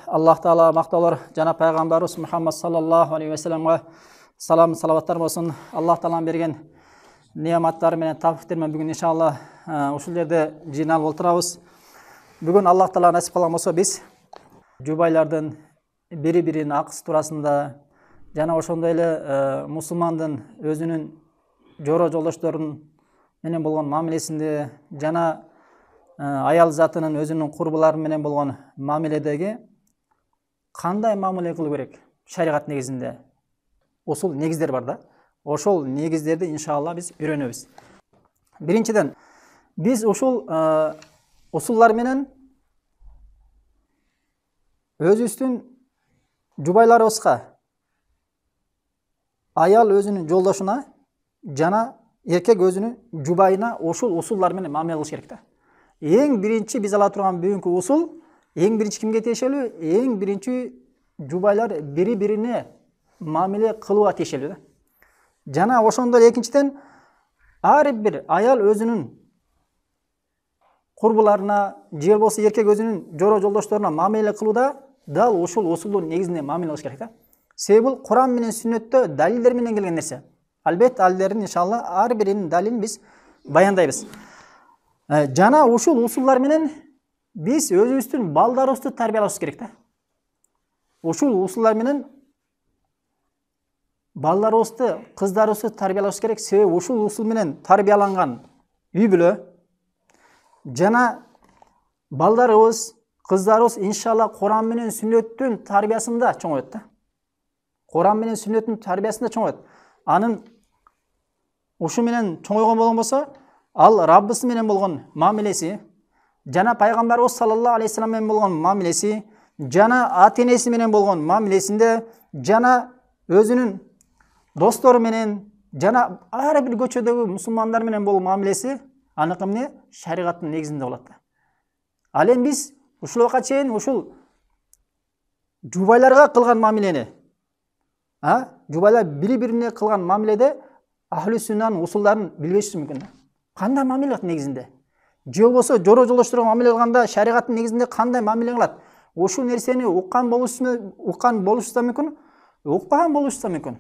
Аллах Таала мақтаулар жана пайғамбарыбыз Мұхаммад саллаллаху алейхи ва салламға салам салаваттар болсын. Аллах Тааланың берген неаматтары менен табыктармен бүгін иншалла ушул жерде жыйналып отурабыз. Бүгін Аллах Таала насип кылган болсо биз жубайлардын бири-биринин акысы туурасында жана ошондой эле мусулмандын өзүнүн жоро жолдошторунун менен болгон мамилесинде жана аял затынын өзүнүн курбулары менен болгон мамиледеги кандай мамиле кылуу керек шариғат негизинде ушул негиздер бар да. Ошол негиздерди иншалла биз үйрөнөбүз. Биринчиден биз ушул усуллар менен өзүбүздүн жубайларыбызга, аял өзүнүн жолдошуна жана эркек өзүнүн жубайына ушул усуллар менен мамиле кылыш керек да. Эң биринчи биз ала турган бүгүнкү усул эң биринчи кимге тиешелүү? Эң биринчи жубайлар бири-бирине мамиле кылууга тиешелүү да. Жана ошондой экинчиден ар бир аял өзүнүн курбуларына же болбосо эркек өзүнүн жоро жолдошторуна мамиле кылууда дал ушул усулдун негизинде мамиле кылыш керек да. Себеби бул Куран менен сүннөттө далилдер менен келген нерсе. Албетте алилердин иншалла ар биринин далилин биз баяндайбыз. Жана ушул усуллар менен биз өзүбүздүн балдарыбызды тарбиялашыбыз керек да. Ушул усуллар менен балдарыбызды, кыздарыбызды тарбиялашыбыз керек. Себеби ушул усул менен тарбияланган үй бүлө жана балдарыбыз, кыздарыбыз иншалла Куран менен сүннөттүн тарбиясында чоңоет да. Куран менен сүннөттүн тарбиясында чоңоет. Анын ушу менен чоңойгон болгон болсо, ал Раббысы менен болгон мамилеси, жана пайгамбарыбыз саллаллаху алейхи салам менен болгон мамилеси, жана ата-энеси менен болгон мамилесинде, жана өзүнүн достору менен, жана ар бир көчөдөгү мусулмандар менен болгон мамилеси аныкы эмне? Шариғаттын негизинде болот да. Ал эми биз ушул убакка чейин ушул жубайларга кылган мамилени, жубайлар бири-бирине кылган мамиледе ахли сүннанын усулдарын билбешибиз мүмкүн да. Кандай мамиле кылат негизинде? Же болбосо жоро жолдошторго мамиле кылганда шариғаттын негизинде кандай мамиле кылат? Ушул нерсени уккан болушубуз да мүмкүн, укпаган болушубуз да мүмкүн.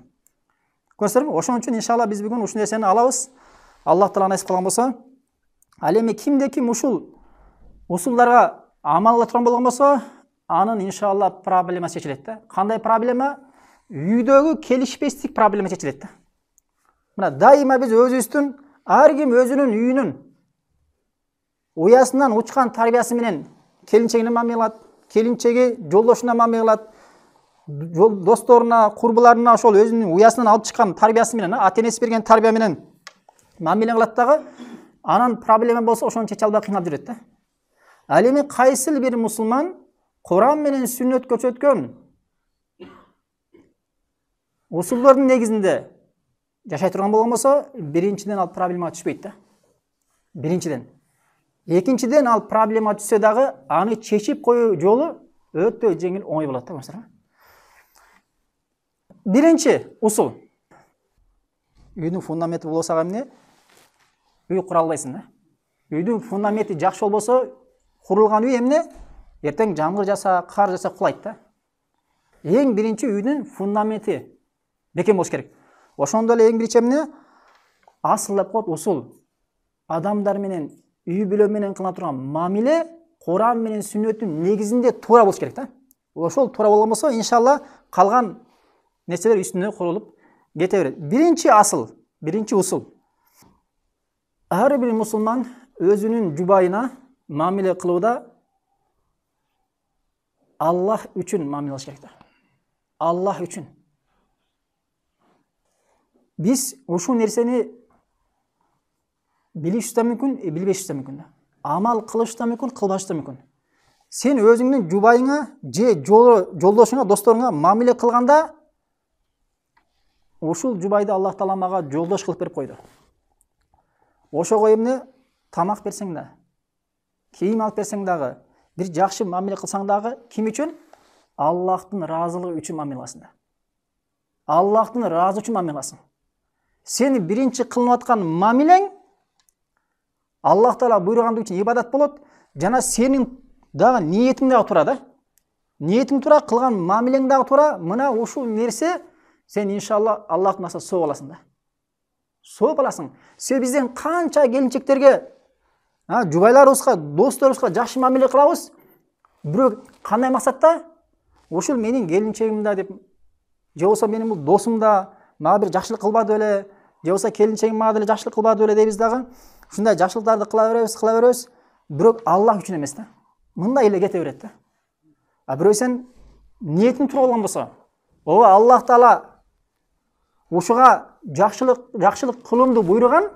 Көрсөңүздөр, ошон үчүн иншалла биз бүгүн ушул нерсени алабыз. Аллах Таала насип кылган болсо, ал эми кимде ким ушул усулдарга амал кыла турган болгон болсо, анын иншалла проблема чечилет да. Кандай проблема? Үйдөгү келишпестик проблема чечилет да. Мына дайыма биз өзүбүздүн ар ким өзүнүн үйүнүн уясынан учкан тарбиясы менен келинчегине мамиле кылат, келинчеги жолдошуна мамиле кылат, досторуна, курбуларына ошол өзүнүн уясынан алып чыккан тарбиясы менен, ата-энеси берген тарбия менен мамиле кылат дагы, анан проблема болсо ошону чече албай кыйналып жүрөт да. Ал эми кайсыл бир мусулман Куран менен сүннөт көрсөткөн усулдардын негизинде жашай турган болгон болсо, биринчиден ал проблема түшпөйт да. Биринчиден. Экинчиден ал проблема түшсө дагы аны чечип коюу жолу өтө жеңил, оңой болот да. Биринчи усул. Үйдүн фундаменти болсо эмне? Үй кура албайсың да. Үйдүн фундаменти жакшы болбосо, курулган үй эмне? Эртең жамгыр жаса, кар жаса кулайт да. Эң биринчи үйдүн фундаменти бекем болуш керек. Ошондой эле эң биринчи эмне? Асылдап коет усул. Адамдар менен, үй бүлө менен кыла турган мамиле Куран менен сүннөттүн негизинде туура болуш керек да. Ошол туура болгон болсо, иншалла калган нерселер үстүнө курулуп кете берет. Биринчи асыл, биринчи усул. Ар бир мусулман өзүнүн жубайына мамиле кылууда Аллах үчүн мамиле кылыш керек да. Аллах үчүн. Биз ушул нерсени билишибиз да мүмкүн, билбешибиз да мүмкүн да. Амал кылыш да мүмкүн, кылбаш да мүмкүн. Сен өзүңдүн жубайыңа же жолдошуңа, досторуңа мамиле кылганда ушул жубайды Аллах Таала мага жолдош кылып берип койду. Ошого эмне? Тамак берсең да, кийим алып берсең дагы, бир жакшы мамиле кылсаң дагы, ким үчүн? Аллахтын ыраазылыгы үчүн мамиле кыласың да. Аллахтын ыраазы үчүн мамиле кыласың. Сени биринчи кылынып аткан мамилең Аллах Таала буйругандык үчүн ибадат болот, жана сенин дагы ниетиң дагы турат да. ниетиң тура, кылган мамилең дагы тура, мына ушул нерсе сен иншалла Аллахтын асына соо аласың да. Соо аласың. Сен бизден канча келинчектерге, жубайларыбызга, досторубузга жакшы мамиле кылабыз. Бирок кандай максатта? Ушул менин келинчегим да деп, же болсо менин бул досум да мага бир жакшылык кылбады беле, же болсо келинчегим мага деле жакшылык кылбады беле дейбиз дагы. Ушундай жакшылыктарды кыла беребиз, бирок Аллах үчүн эмес да. Мындай эле кете берет да. Бирок сен ниетиң туура болгон болсо, ооба Аллах Таала ошого жакшылык кылуумду буйруган,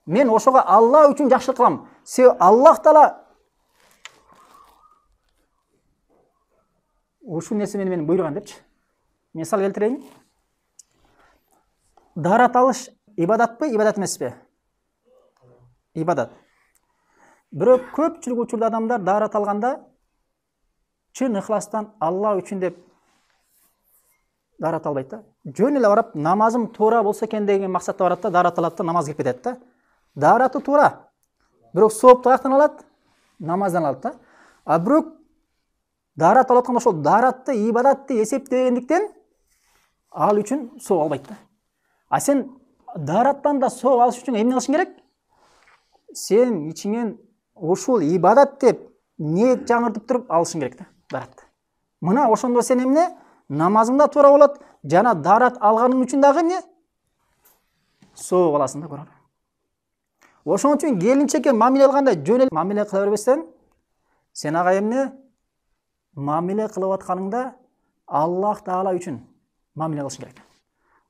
мен ошого Аллах үчүн жакшылык кылам. Себеби Аллах Таала ушул нерсе менен буйруган депчи. Мисал келтирейин. Даарат алыш ибадатпы, ибадат эмеспи? Ибадат. Бирок көпчүлүк учурда адамдар даарат алганда чын ыхластан Аллах үчүн деп даарат албайт да. Жөн эле барып намазым туура болсо экен деген максатта барат да, даарат алат да, намаз кирип кетет да. Даараты туура. Бирок сооп каяктан алат? Намаздан алат да. Бирок даарат алып атканда ошол дааратты, ибадатты эсептегендиктен ал үчүн сооп албайт да. Сен даараттан да сооп алыш үчүн эмне кылышың керек? Сен ичиңен ушул ибадат деп ниет жаңыртып туруп алышың керек да, дааратты. Мына ошондо сен эмне? Намазың да туура болот, жана даарат алганың үчүн дагы эмне? Сооп аласың да, көрөңүр. Ошон үчүн келинчекке мамиле кылганда жөн эле мамиле кыла бербестен, сен ага эмне? Мамиле кылып атканыңда Аллах Таала үчүн мамиле кылышың керек.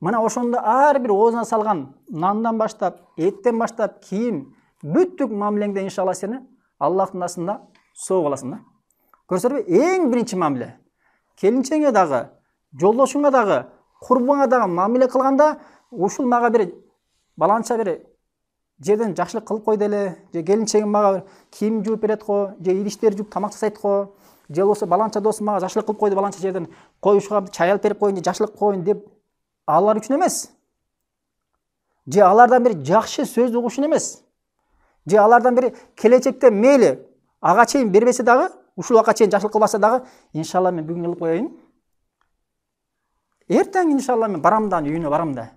Мына ошондо ар бир оозуна салган нандан баштап, эттен баштап, кийим, бүттүк мамилеңде иншалла сени Аллахтын асында сооп аласың да. Көрсөңөрбү? Эң биринчи мамиле. Келинчеңе дагы, жолдошуңа дагы, курбуңа дагы мамиле кылганда, ушул мага бир баланча бир жерден жакшылык кылып койду эле, же келинчегим мага кийим жууп берет го, же идиштер жууп тамак жасайт го, же болсо баланча досум мага жакшылык кылып койду, баланча жерден коюшуга чай алып берип коюн, же жакшылык коюн деп алар үчүн эмес. Же алардан бир жакшы сөз угуш үчүн эмес. Же алардан бир келечекте мейли ага чейин бербесе дагы, ушул убакка чейин жакшылык кылбаса дагы, иншалла мен бүгүн кылып коеюн. Эртең иншалла мен барам да, үйүнө барам да.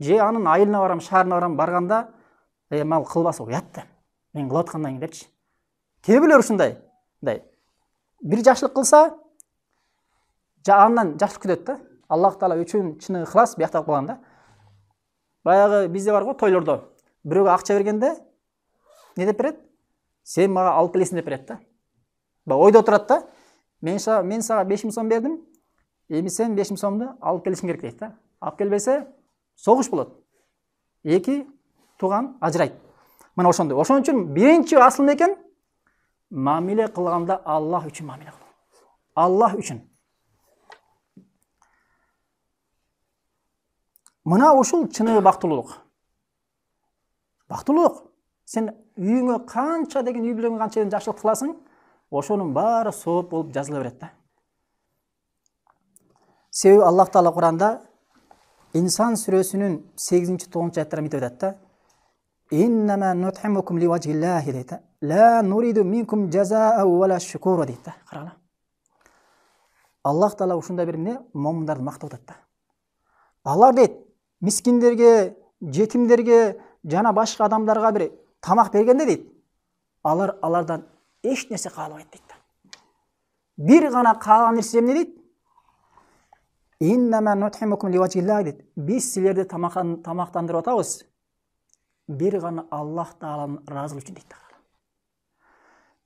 Же анын айылына барам, шаарына барам, барганда мал кылбаса уят да. Мен кылып аткандан кийин депчи. Кээ бирлер ушундай. Бир жакшылык кылса, андан жакшылык күтөт да. Аллах Таала үчүн чын ыхлас бияктап калган да. Баягы бизде бар го тойлордо. Бирөөгө акча бергенде не деп берет? Сен мага алып келесиң деп берет да. Ойдо турат да. Мен сага 5000 сом бердим. Эми сен 5000 сомду алып келишиң керек дейт да. Алып келбесе согуш болот. Эки тууган ажырайт. Мына ошондой. Ошон үчүн биринчи асыл экен мамиле кылганда Аллах үчүн мамиле кыл. Аллах үчүн. Мына ушул чыныгы бактылуулук. Бактылуулук. Сен үйүңө канча деген үй бүлөгүңө канча деген жакшылык кыласың, ошонун баары сооп болуп жазыла берет да. Себеби Аллах Таала Куранда Инсан сүрөсүнүн 8-9 аяттарында мынтип айтат да. Иннама нут'имукум ливажиллахи дейт. Ла нуриду минкум жазаа вала шукура дейт да. Карагыла. Аллах Таала ушундай бир эмне момундарды мактап атат да. Алар дейт мискиндерге, жетимдерге жана башка адамдарга бир тамак бергенде дейт, алардан эч нерсе каалабайт дейт да. Бир гана каалаган нерсе эмне дейт? Иннама нут'имукум ливажиллахи дейт. Биз силерди тамактандырып атабыз. Бир гана Аллах Тааланын ыраазылыгы үчүн дейт да.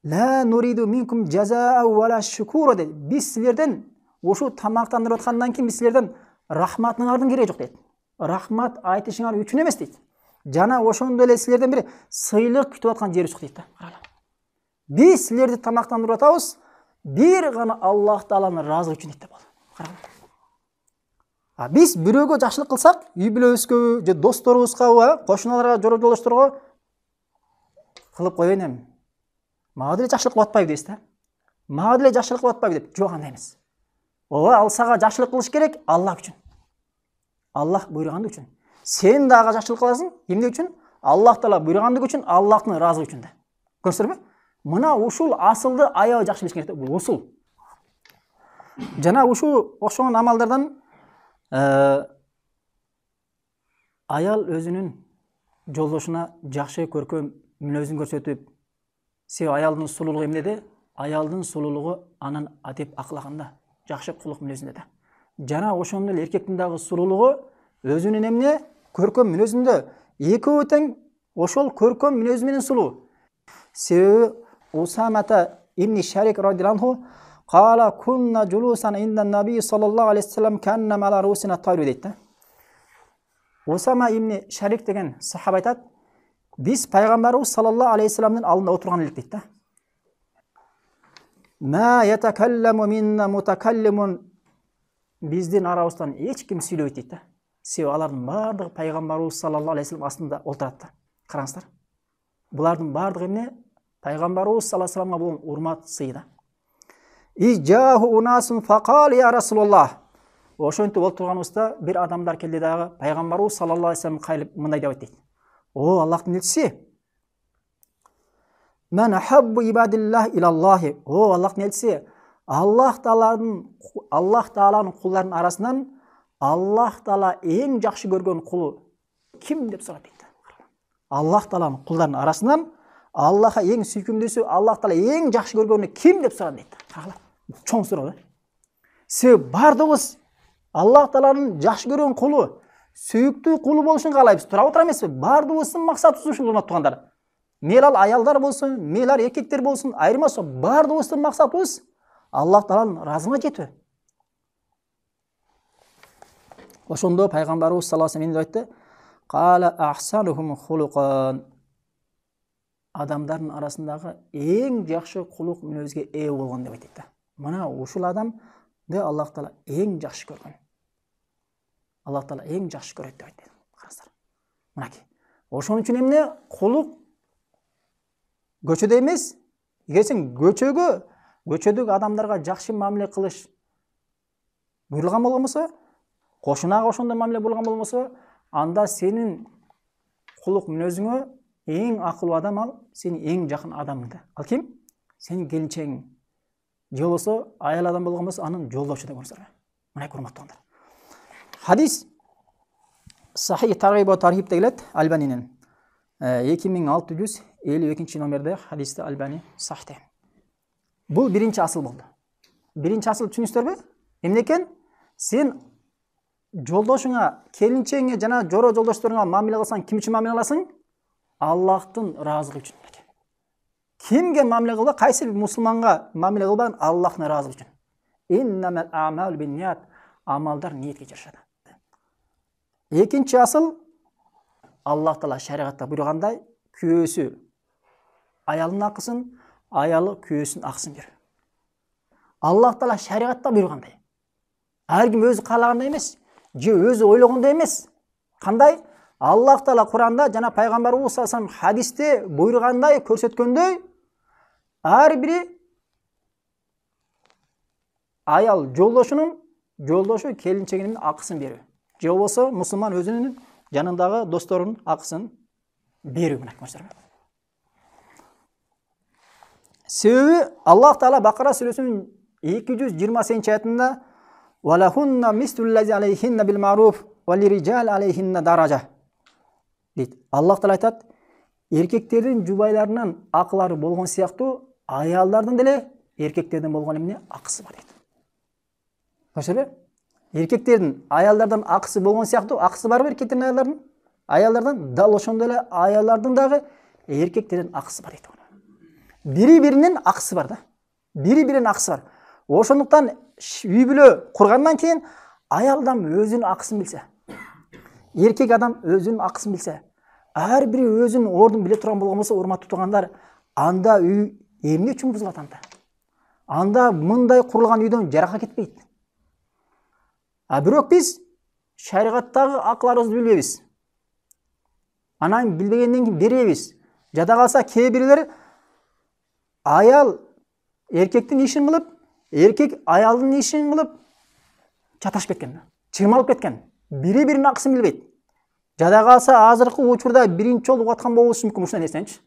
Ла нуриду минкум жазаа вала шукура дейт. Биз силерден ушу тамактандырып аткандан кийин биз силерден рахматыңардын кереги жок дейт. Рахмат айтышыңар үчүн эмес дейт. Жана ошондой эле силерден бир сыйлык күтүп аткан жери жок дейт да. Биз силерди тамактандырып атабыз, бир гана Аллах Тааланын ыраазылыгы үчүн дейт да. Биз бирөөгө жакшылык кылсак, үй бүлөбүзгө, же досторубузга, кошуналарга, жолдошторго кылып коеюн эми. Мага деле жакшылык кылып атпайбы дейсиз да. Мага деле жакшылык кылып атпайбы деп, жок андай эмес. Ооба, ал сага жакшылык кылыш керек Аллах үчүн. Аллах буйруганды үчүн. Сен дагы жакшылык кыласың, эмне үчүн? Аллах Таала буйруганды үчүн, Аллахтын ыраазылыгы үчүн да. Көрсөңөрбү? Мына ушул асылды аябай жакшы билиш керек да, бул усул. Жана ушул окшогон амалдардан аял өзүнүн жолдошуна жакшы көркөм мүнөзүн көрсөтүп, себеби аялдын сулуулугу эмнеде? Аялдын сулуулугу анын адеп аклагында, жакшы кулук мүнөзүндө да. Жана ошондой эле эркектин дагы сулуулугу өзүнүн эмне? Көркөм мүнөзүндө. Экөө тең ошол көркөм мүнөзү менен сулуу. Себеби Усамата ибн Шарик радиаллаху кала кунна жулусан индан наби саллаллаху алейхи вассалам канна мала русина тайру дейт да. Усама ибн Шарик деген сахаба айтат, биз пайгамбарыбыз саллаллаху алейхи вассаламдын алдында отурган элек дейт да. Ма ятакалламу минна мутакаллимун, биздин арабыздан эч ким сүйлөбөйт дейт да. Себеби алардын бардыгы пайгамбарыбыз саллаллаху алейхи вассалам астында отурат да. Караңыздар. Булардын бардыгы эмне? Пайгамбарыбыз саллаллаху алейхи вассаламга болгон урмат, сый да. Ижаху унасун факал я расулаллах. Ошентип отурганыбызда бир адамдар келди дагы пайгамбарыбыз саллаллаху алейхи вассалам кайылып мындай деп айтты дейт. О Аллахтын элчиси, мен ахаббу ибадиллах илаллахи. О Аллахтын элчиси, Аллах Тааланын кулдарынын арасынан Аллах Таала эң жакшы көргөн кулу ким деп сурат дейт. Аллах Тааланын кулдарынын арасынан Аллахка эң сүйкүмдүүсү, Аллах Таала эң жакшы көргөнү ким деп сурат дейт. Чоң суроо да. Себеби бардыгыбыз Аллах Тааланын жакшы көргөн кулу, сүйүктүү кулу болушун каалайбыз. Тура отура эмеспи? Бардыгыбыздын максатыбыз ушул, урматтуу туугандар. Мейли ал аялдар болсун, мейли ал эркектер болсун, айырмасы бардыгыбыздын максатыбыз Аллах Тааланын ыраазыгына жетүү. Ошондо пайгамбарыбыз саллаллаху алейхи вассалам айтты: "Кала ахсанухум хулукан." Адамдардын арасындагы эң жакшы кулук мүнөзгө ээ болгон деп айтты. Мына ушул адамды Аллах Таала эң жакшы көргөн. Аллах Таала эң жакшы көрөт деп айтты. Караңыздар. Мынакей. Ошон үчүн эмне? Кулук көчөдө эмес. Эгер сен көчөдөгү адамдарга жакшы мамиле кылыш буйрулган болгонбосо, кошунага ошондой мамиле болгон болбосо, анда сенин кулук мүнөзүңө эң акылуу адам ал, сенин эң жакын адамың да. Ал ким? Сенин келинчегиң. Же болбосо аял адам болгон болсо, анын жолдошу деп көрсөңөр. Мына урматтуугандар. Хадис Сахih Таргиб ва Тархибте келет, Альбанинин 2652 номерде хадисте Альбани сахте. Бул биринчи асыл болду. Биринчи асыл түшүнүңүздөрбү? Эмне экен? Сен жолдошуңа, келинчегиңе жана жоро жолдошторуңа мамиле кылсаң, ким үчүн мамиле кыласың? Аллахтын ыраазыгы үчүн. Кимге мамиле кылба? Кайсы бир мусулманга мамиле кылбаган? Аллахтын ыраазыгы үчүн. Иннамал а'малу бинният. Амалдар ниетке жарашат. Экинчи асыл, Аллах Таала шариатта буйругандай, күйөөсү аялынын акысын, аялы күйөөсүнүн акысын берүү. Аллах Таала шариатта буйругандай. Ар ким өзү каалагандай эмес, же өзү ойлогондой эмес. Кандай? Аллах Таала Куранда жана пайгамбарыбыз саллаллаху алейхи вассалам хадисте буйругандай, көрсөткөндөй, ар бири аял жолдошу келинчегинин акысын берүү. Же болбосо мусулман өзүнүн жанындагы досторунун акысын берүү. Мына көрсөңөр. Себеби Аллах Таала Бакара сүрөсүнүн 228 аятында "Валахунна мислуллази алейхинна бил маруф ва лириджал алейхинна даража" дейт. Аллах Таала айтат, эркектердин жубайларынын акылары болгон сыяктуу, аялдардын деле эркектердин болгон эмне акысы бар дейт. Көрсөңөр? Эркектердин аялдардан акысы болгон сыяктуу, акысы барбы эркектердин аялдардан? Дал ошондой эле аялдардын дагы эркектердин акысы бар дейт. Бири-биринин акысы бар да. Бири-биринин акысы бар. Ошондуктан үй бүлө кургандан кийин аялдам өзүнүн акысын билсе, эркек адам өзүнүн акысын билсе, ар бири өзүнүн ордун биле турган болгон болсо, урматтуу туугандар, анда үй эмне үчүн бузулат анда? Анда мындай курулган үйдөн жарака кетпейт. Бирок биз шариаттагы акыларыбызды билбейбиз. Анан билбегенден кийин беребиз. Жада калса кээ бирлер аял эркектин ишин кылып, эркек аялдын ишин кылып чаташып кеткен, чырмалып кеткен. Бири-биринин акысын билбейт. Жада калса азыркы учурда биринчи жолу угаткан болушу мүмкүн ушундай нерсеничи.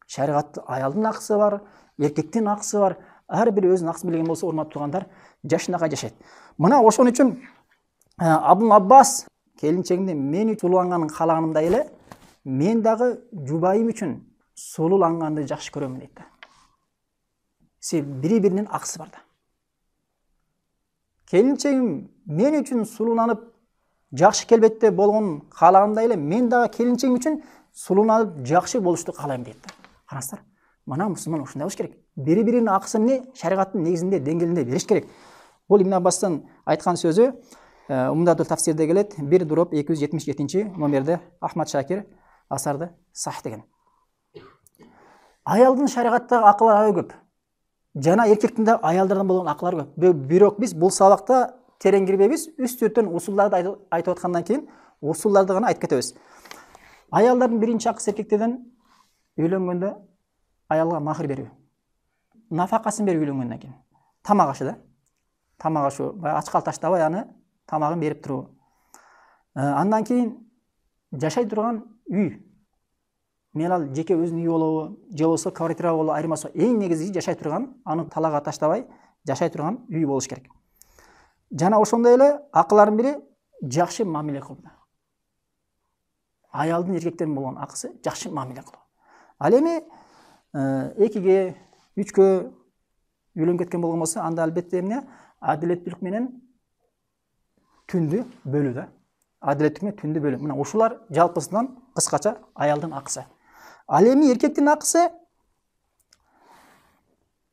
Шариатта аялдын акысы бар, эркектин акысы бар. ар бир өзүнүн аксын билген болсо, урматтуу туугандар, жашынакай жашайт. Мына ошон үчүн Абдул Аббас келинчегимди мен үчүн сулууланганын каалаганымдай эле мен дагы жубайым үчүн сулууланганды жакшы көрөмүн дейт да. Себеби бири-биринин акысы бар да. Келинчегим мен үчүн сулууланып жакшы келбетте болгонун каалаганымдай эле мен дагы келинчегим үчүн сулууланып жакшы болушту каалайм дейт да. Караңыздар, мына мусулман ушундай болуш керек. Бири-биринин акысын шаригаттын негизинде, деңгээлинде бериш керек. Бул Ибн Аббастын айткан сөзү Умдатул тафсирде келет, 1-277 номерде Ахмад Шакир асарды сах деген. Аялдын шариғаттағы ақылары аябай көп. Жана эркектин да аялдардан болгон акылары көп. Бирок биз бул сабакта терең кирбейбиз, үстүртөн усулдарды айтып аткандан кийин усулдарды гана айтып кетебиз. Аялдардын биринчи акысы эркектерден үйлөнгөндө аялга махыр берүү. Нафакасын берип үйлөнгөндөн кийин. Тамак ашы да. Тамак ашы, ачкал таштабай аны тамагын берип туруу. Андан кийин жашай турган үй. Мелал жеке өзүнүн үйү болобу, же болсо квартира болобу, айырмасы эң негизи жашай турган, аны талага таштабай жашай турган үй болуш керек. Жана ошондой эле акылардын бири жакшы мамиле кылуу. Аялдын эркектердин болгон акысы жакшы мамиле кылуу. Ал эми 2-ге, 3-кө үйлөнүп кеткен болгон болсо, анда албетте эмне? Адилеттүүлүк менен түндү бөлүү да. Адилеттүүлүк менен түндү бөлүү. Мына ушулар жалпысынан кыскача аялдын акысы. Ал эми эркектин акысы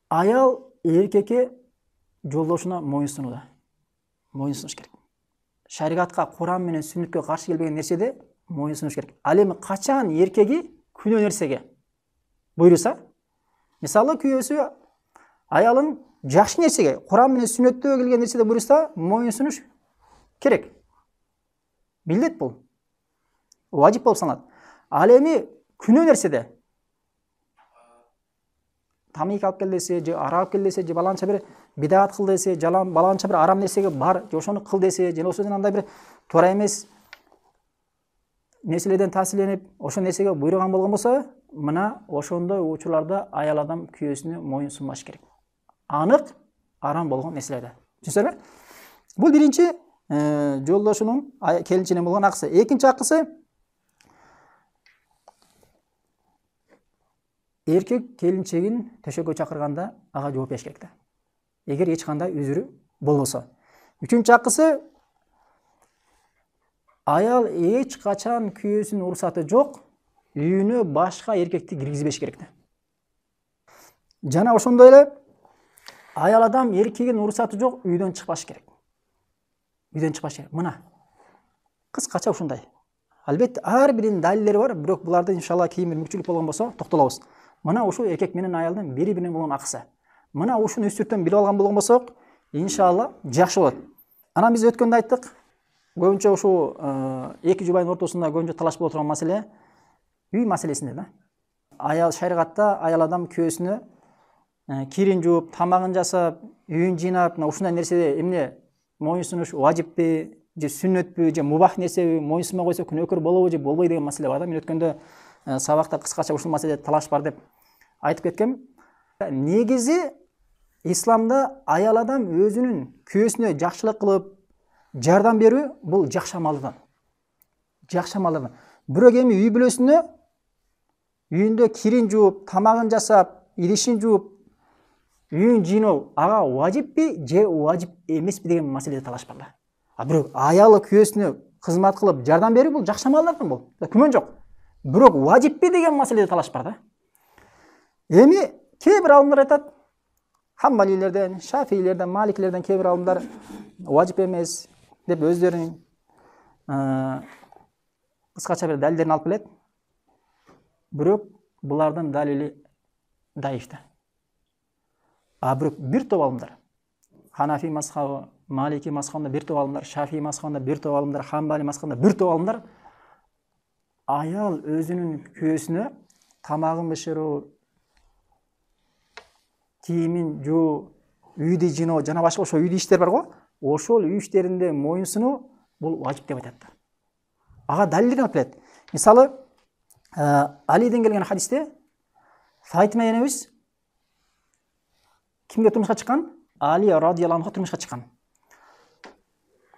аял эркекке жолдошуна моюнсунууда. Моюнсунуш керек. Шариатка, Куран менен сүннөткө каршы келбеген нерседе моюнсунуш керек. Ал эми качан эркеги күнөө нерсеге буйруса, мисалы күйөөсү аялын жакшы нерсеге, Куран менен сүннөттө келген нерседе буйруса, моюнсунуш керек. Билдет бул. Важип болуп саналат. Ал эми күнөө нерседе тамак алып кел десе, же ара алып кел десе, же баланча бир бидаат кыл десе, баланча бир арам нерсеге бар, же ошону кыл десе, же ошондон андай бир туура эмес нерселерден таасирленип, ошол нерсеге буйруган болгон болсо, мына ошондой учурларда аял адам күйөөсүнө моюнсунбаш керек. Анык арам болгон нерселерде. Түшүнсүңөрбү? Бул биринчи жолдошунун келинчегинин болгон акысы. Экинчи акысы эркек келинчегин төшөккө чакырганда ага жооп бериш керек да. Эгер эч кандай үзүрү болбосо. Үчүнчү акысы аял эч качан күйөөсүнүн уруксаты жок, үйүнө башка эркекти киргизбеш керек да. Жана ошондой эле аял адам эркегинин уруксаты жок, үйдөн чыкпаш керек. Үйдөн чыкпаш керек. Мына кыскача ушундай. Албетте ар биринин далилдери бар, бирок буларды иншалла кийин бир мүмкүнчүлүк болгон болсо токтолобуз. Мына ушул эркек менен аялдын бири-бирине болгон акысы. Мына ушуну үстүртөн билип алган болгон болсок, иншалла жакшы болот. Анан биз өткөндө айттык, көбүнчө ушул эки жубайдын ортосунда көбүнчө талаш боло турган маселе үй маселесинде да. Аял шаригатта аял адам күйөөсүнө кирин жууп, тамагын жасап, үйүн жыйнап, ушундай нерседе эмне моюнсунуш важиппи, же сүннөтпү, же мубах нерсеби, моюнсунбай койсо күнөөкөр болобу же болбойбу деген маселе бар да. Мен өткөндө сабакта кыскача ушул маселеде талаш бар деп айтып кеткем. Негизи исламда аял адам өзүнүн күйөөсүнө жакшылык кылып, жардам берүү бул жакшы амалдан. Жакшы амалдан. Бирок эми үй бүлөсүнө үйүндө кирин жууп, тамагын жасап, идишин жууп, үйүн жыйноо ага важиппи же важип эмеспи деген маселеде талаш бар да. Бирок аялы күйөөсүнө кызмат кылып, жардам берүү бул жакшы амалдардан бул. Күмөн жок. Бирок важиппи деген маселеде талаш бар да. Эми кээ бир алымдар айтат, Хамбалилерден, Шафиилерден, Маликилерден кээ бир алымдар важип эмес деп өздөрүнүн кыскача бир далилдерин алып келет. Бирок булардын далили даиф да. Бирок бир топ алымдар, Ханафи мазхабы, Малики мазхабында бир топ алымдар, Шафии мазхабында бир топ алымдар, Хамбали мазхабында бир топ алымдар аял өзүнүн күйөөсүнө тамагын бышыруу, кийимин жуу, үйдү жыйноо жана башка ошо үйдү иштер бар го, ошол үй иштеринде моюнсунуу бул важип деп айтат да. Ага далилдерин алып келет. Мисалы, Алиден келген хадисте Фатима энебиз кимге турмушка чыккан? Али радияллаху анху турмушка чыккан.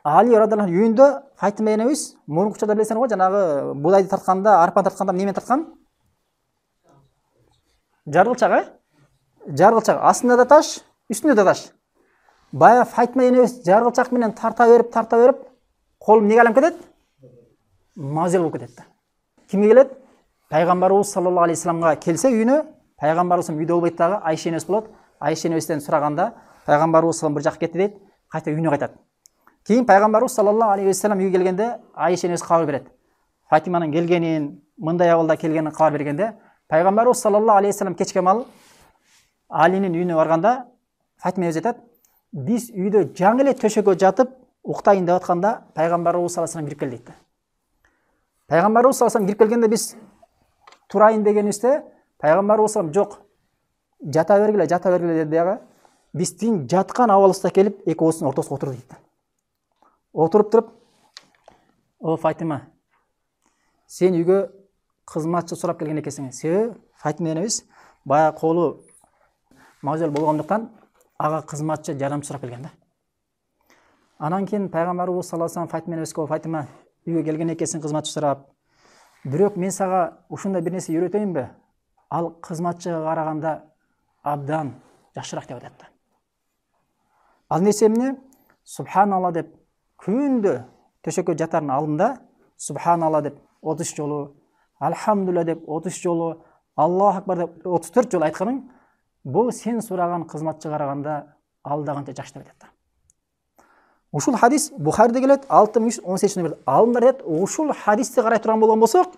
Али радияллаху анху үйүндө Фатима энебиз мурунку учурда билесиңер го, жанагы будайды тартканда, арпаны тартканда немен тарткан? Жаргылчак, жаргылчак. Астында да таш, үстүндө да таш. Бая Фатима энебиз жаргылчак менен тарта берип, колун эмнеге айланып кетет? Мазел болуп кетет. Кимге келет? Пайгамбарыбыз саллаллаху алейхи вассаламга келсе үйүнө, пайгамбарыбыз үйдө болбойт дагы, Айша энебиз болот. Айша энебизден сураганда, пайгамбарыбыз саллаллаху бир жак кетти дейт, кайта үйүнө кайтат. Кийин пайгамбарыбыз саллаллаху алейхи вассалам үйгө келгенде, Айша энебиз кабар берет. Фатиманын келгенин, мындай абалда келгенин кабар бергенде, пайгамбарыбыз саллаллаху алейхи вассалам кечке мал Алинин үйүнө барганда, Фатима энебиз айтат, биз үйдө жаңы эле төшөккө жатып, уктайын деп атканда, пайгамбарыбыз саллаллаху алейхи вассалам кирип келди дейт. Пайгамбарыбыз саллаллаху алейхи вассалам кирип келгенде биз турайын дегенибизде, пайгамбарыбыз саллаллаху жок, жата бергиле деди дагы. Биз тиң жаткан абалыбызда келип, экөөбүздүн ортосуна отурду дейт. Отуруп туруп, "О Фатима, сен үйгө кызматчы сурап келген экенсиң." Себеби Фатима энебиз бая колу мазел болгондуктан ага кызматчы жардамчы сурап келген да. Анан кийин пайгамбарыбыз саллаллаху алейхи вассалам Фатима энебизге, "Фатима, үйгө келген экенсиң кызматчы сурап. Бирок мен сага ушундай бир нерсе үйрөтөйүнбү? Ал кызматчыга караганда абдан жакшыраак" деп атат. Ал нерсе эмне? Субханалла деп күндө төшөккө жатардын алдында Субханалла деп 30 жолу, Алхамдулилла деп 30 жолу, Аллаху акбар деп 34 жолу айтканың, бул сен сураган кызматчыга караганда алдаганча жакшы деп атат. Ушул хадис Бухариде келет, 6118 номер. Алымдар айтат, ушул хадисти карай турган болгон болсок,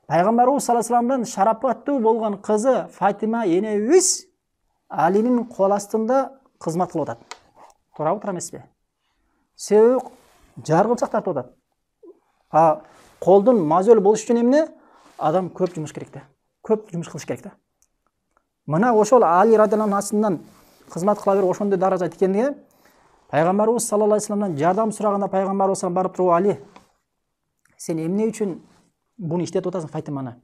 пайгамбарыбыз саллаллаху алейхи вассаламдын шарапаттуу болгон кызы Фатима энебиз Алинин кол астында кызмат кылып атат. Туурабы, туура эмеспи? Себеби жаргылчак тартып атат. Колдун мазел болуш үчүн эмне? Адам көп жумуш керек да. Көп жумуш кылыш керек да. Мына ошол Али радияллаху анху астынан кызмат кыла берип ошондой даража жеткендиге пайгамбарыбыз саллаллаху алейхи вассаламдан жардам сураганда пайгамбарыбыз барып туруп, "Али, сен эмне үчүн буну иштетип атасың Фатиманы?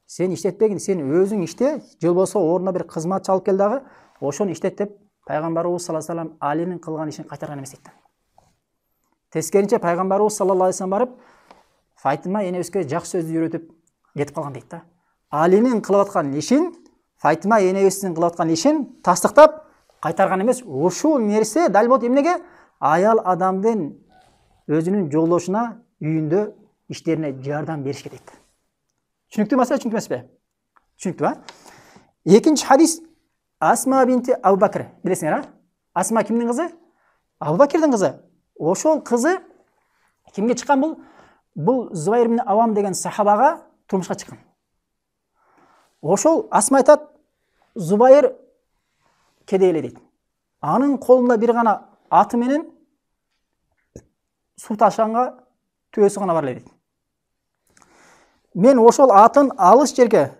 Сен иштетпегин, сен өзүң иште, же болбосо ордуна бир кызматчы алып кел дагы, ошону иштет" деп пайгамбарыбыз саллаллаху алейхи вассалам Алинин кылган ишин кайтарган эмес дейт. Тескеринче пайгамбарыбыз саллаллаху алейхи вассалам барып Фатима энебизге жакшы сөздү үйрөтүп кетип калган дейт да. Алинин кылып аткан ишин, Фатима энебиздин кылып аткан ишин тастыктап кайтарган эмес. Ушул нерсе дал болот эмнеге? Аял адамдын өзүнүн жолдошуна үйүндө иштерине жардам беришке дейт. Түшүнүктүү маселе, түшүнүктүү эмеспи? Түшүнүктүү, Экинчи хадис Асма бинти Абу Бакр. Билесиңер, Асма кимдин кызы? Абу Бакирдин кызы. Ошол кызы кимге чыккан бул? Бул Зубайр ибн Авам деген сахабага турмушка чыккан. Ошол Асма айтат, Зубайр кедейле дейт. Анын колунда бир гана аты менен суу ташыганга төбөсү гана бар эле дейт. Мен ошол атын алыс жерге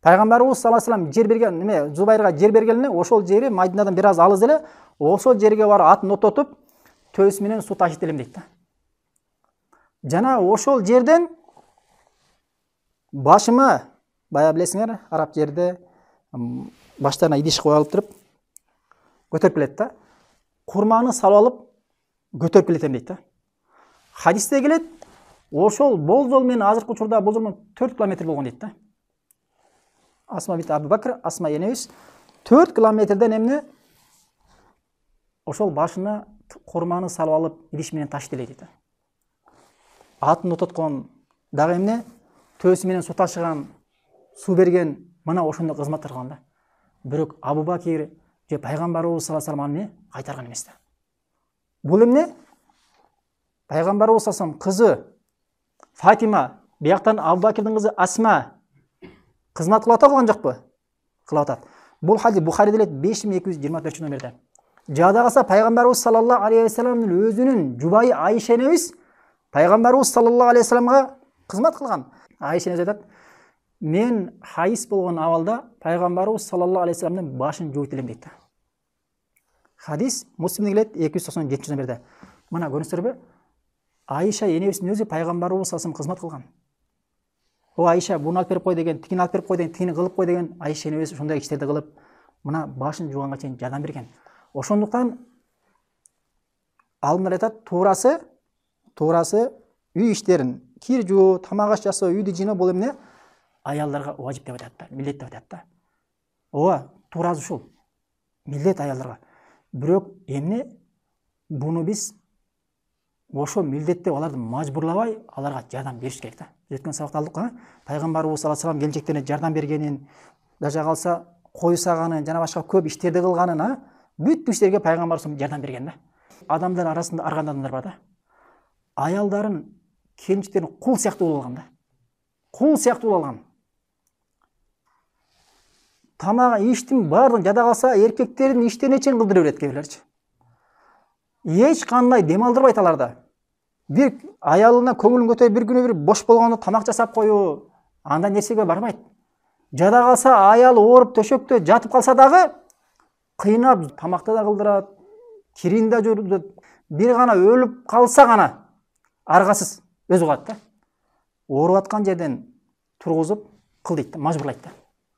пайгамбарыбыз саллаллаху алейхи вассалам жер берген, Зубайрга жер бергенде, ошол жери Мадинадан бир аз алыс эле, ошол жерге барып атын ототуп, төбөсү менен суу ташыйт элем дейт да. Жана ошол жерден башыма, бая билесиңер, араб жерде баштарына идиш коюп алып туруп көтөрүп келет да. Курманы салып алып көтөрүп келетем дейт да. Хадисте келет, ошол болжол менен азыркы учурда болжол 4 километр болгон дейт да. Асма бинт Абу Бакр, Асма энебиз 4 километрден эмне? Ошол башына курманы салып алып идиш менен ташыйт эле дейт да. Атын ототкон дагы эмне? Төбөсү менен суу ташыган, суу берген, мына ошондой кызматтар кылган да. Бирок Абу Бакир же пайгамбарыбыз саллаллаху алейхи вассалам аны кайтарган эмес да. Бул эмне? Пайгамбарыбыз саллаллаху алейхи вассалам кызы Фатима, бияктан Абу Бакирдин кызы Асма кызмат кылып атабы, кылган жокпу? Кылып атат. Бул хадис Бухариде келет 5224 номерде. Жада калса пайгамбарыбыз саллаллаху алейхи вассаламдын өзүнүн жубайы Айша энебиз пайгамбарыбыз саллаллаху алейхи вассаламга кызмат кылган. Айша энебиз айтат, мен хайыс болгон абалда пайгамбарыбыз саллаллаху алейхи вассаламдын башын жууйт элем дейт. Хадис Муслимде келет 297 номерде. Мына көрүңүздөрбү? Айша энебиздин өзү пайгамбарыбыз саллаллаху алейхи вассалам кызмат кылган. О Айша, буну алып берип кой деген, тигини алып берип кой деген, тигини кылып кой деген, Айша энебиз ошондой иштерди кылып, мына башын жууганга чейин жардам берген. Ошондуктан алымдар айтат, туурасы үй иштерин, кир жуу, тамак аш жасоо, үйдү жыйноо бул эмне? Аялдарга важип деп айтат да, милдет деп айтат да. Ооба, туурасы ушул. Милдет аялдарга. Бирок эмне? Буну биз ошо милдетте аларды мажбурлабай, аларга жардам бериш керек да. Өткөн сабакта алдык, пайгамбарыбыз саллаллаху алейхи вассалам келечектерине жардам бергенин, дажа калса кой саганын, жана башка көп иштерди кылганын, бүт иштерге пайгамбарыбыз жардам берген да. Адамдар арасында ар кандай адамдар бар да. Аялдарын, келинчектерин кул сыяктуу болуп алган да. Кул сыяктуу болуп алган. Тамак иштин баардыгын жада калса, эркектердин иштерине чейин кылдыра берет кээбилерчи. Эч кандай дем алдырбайт аларда. Бир аялына көңүлүн көтөрүп, бир күнү бир бош болгондо тамак жасап коюу, андай нерсеге барбайт. Жада калса, аялы ооруп төшөктө жатып калса дагы кыйнап тамакты да кылдырат, кирин да жуурат. Бир гана өлүп калса гана аргасыз өзү калат да. Ооруп аткан жерден тургузуп кыл дейт да, мажбурлайт да.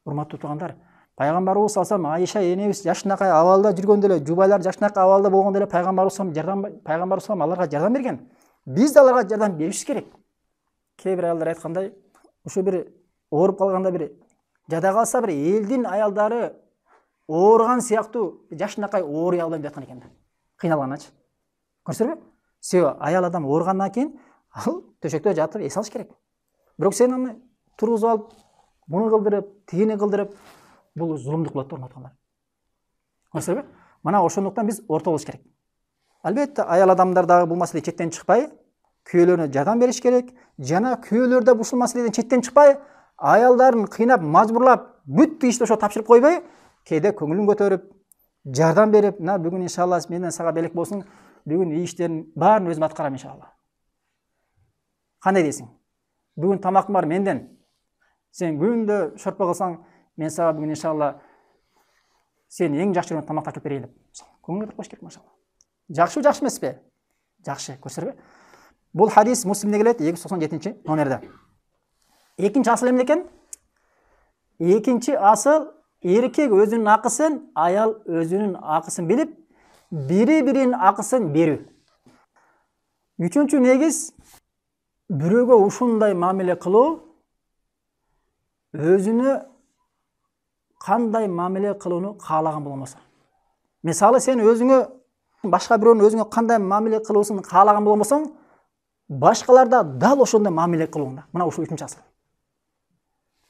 Урматтуу туугандар, пайгамбарыбыз саллаллаху алейхи Айша энебиз жашынакай абалда жүргөндө эле, жубайлар жашынакай абалда болгондо эле пайгамбарыбыз аларга жардам берген. Биз да аларга жардам беришибиз керек. Кээ бир аялдар айткандай, ушу бир ооруп калганда бир жада калса, бир элдин аялдары ооруган сыяктуу жашынакай ооруй албайм деп аткан экен да. Кыйналганачы. Көрсөңүзбү? Себеби аял адам ооругандан кийин ал төшөктө жатып эс алыш керек. Бирок сен аны тургузуп алып, буну кылдырып, тигини кылдырып, бул зулумдук болот да, урматтуулар. Көрсөңүзбү? Мына ошондуктан биз орто болуш керек. Албетте, аял адамдар дагы бул маселе четтен чыкпай, күйөөлөрүнө жардам бериш керек. Жана күйөөлөр да ушул маселеден четтен чыкпай, аялдарын кыйнап, мажбурлап, бүт ишти ошо тапшырып койбой, кээде көңүлүн көтөрүп, жардам берип, мына бүгүн иншалла менден сага белек болсун, бүгүн үй иштерин баарын өзүм аткарам иншалла. Кандай дейсиң? Бүгүн тамактын баары менден. Сен күндө шорпо кылсаң, мен сага бүгүн иншалла сен эң жакшы көргөн тамакты алып берейин деп. Көңүл көтөрүп коюш керек машалла. Жакшы жакшы эмеспи? Жакшы, көрсөрбү? Бул хадис Муслимде келет 297 номерде. Экинчи асыл эмне экен? Экинчи асыл эркек өзүнүн акысын, аял өзүнүн акысын билип, бири-биринин акысын берүү. Үчүнчү негиз бирөөгө ушундай мамиле кылуу, өзүнө кандай мамиле кылууну каалаган болмосо. Мисалы, сен өзүңө башка бирөөнүн өзүңө кандай мамиле кылуусун каалаган болмосоң, башкаларда дал ошондой мамиле кылууңда. Мына ушул үчүнчү асыл.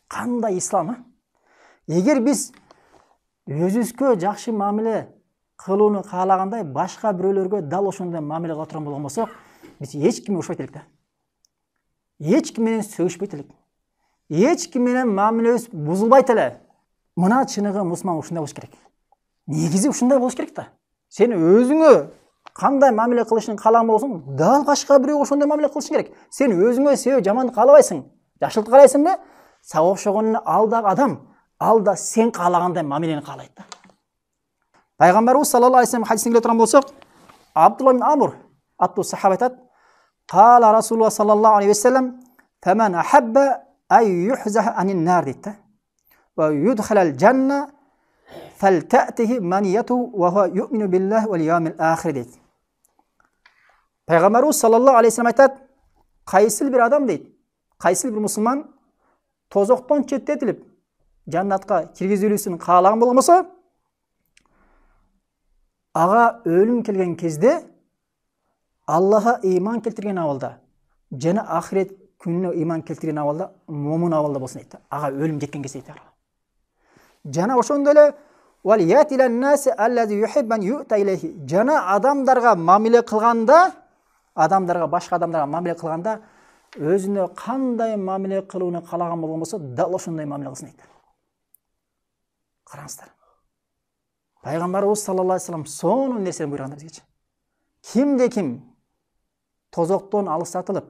Кандай ислам, Эгер биз өзүбүзгө жакшы мамиле кылууну каалагандай, башка бирөөлөргө дал ошондой мамиле кыла турган болгон болсок, биз эч кимге урушпайт элек да. Эч ким менен сөгүшпөйт элек. Эч ким менен мамилебиз бузулбайт эле. Мына чыныгы мусулман ушундай болуш керек. Негизи ушундай болуш керек да. Сен өзүңө кандай мамиле кылышын каалаган болсоң, дал башка бирөөгө ошондой мамиле кылышың керек. Сен өзүңө себеп жамандык каалабайсың, жакшылык каалайсыңбы? Сага окшогон алдагы адам, алда сен каалагандай мамилени каалайт да. Пайгамбарыбыз саллаллаху алейхи вассалам хадисин келе турган болсок, Абдулла ибн Амр аттуу сахаба айтат: "Кала Расулуллах саллаллаху алейхи вассалам, "Фаман ахабба ай юхзах анин нар" дейт. "Ва юдхалал жанна фалтатихи манияту ва хуа юъмину биллахи вал яумил ахир" дейт. Пайгамбарыбыз саллаллаху алейхи вассалам айтат: "Кайсыл бир адам" дейт, "Кайсыл бир мусулман тозоктон четтетилип, жаннатка киргизилүүсүн каалаган болмосо, ага өлүм келген кезде Аллаха ыйман келтирген абалда, жана ахирет күнүнө ыйман келтирген абалда, момун абалда болсун" дейт. Ага өлүм жеткен кезде дейт. Жана ошондой эле вал ятилан нас аллази юхиббан юта илейхи, жана адамдарга мамиле кылганда, башка адамдарга мамиле кылганда, өзүнө кандай мамиле кылууну каалаган болгон болсо, дал ошондой мамиле кылсын дейт. Караңыздар. Пайгамбарыбыз саллаллаху алейхи вассалам сонун нерсени буйруган бизге. Кимде ким тозоктон алыстатылып,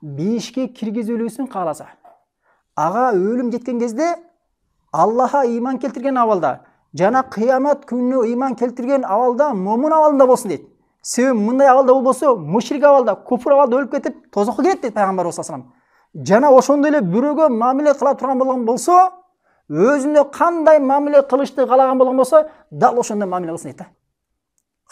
бейишке киргизилүүсүн кааласа, ага өлүм жеткен кезде Аллаха ыйман келтирген абалда, жана кыямат күнүнө ыйман келтирген абалда, момун абалында болсун дейт. Себеби мындай абалда болбосо, мушрик абалда, куфр абалда өлүп кетип, тозокко кирет дейт Пайгамбарыбыз саллаллаху алейхи вассалам. Жана ошондой эле бирөөгө мамиле кыла турган болгон болсо, өзүнө кандай мамиле кылышты каалаган болгон болсо, дал ошондой мамиле кылсын дейт да.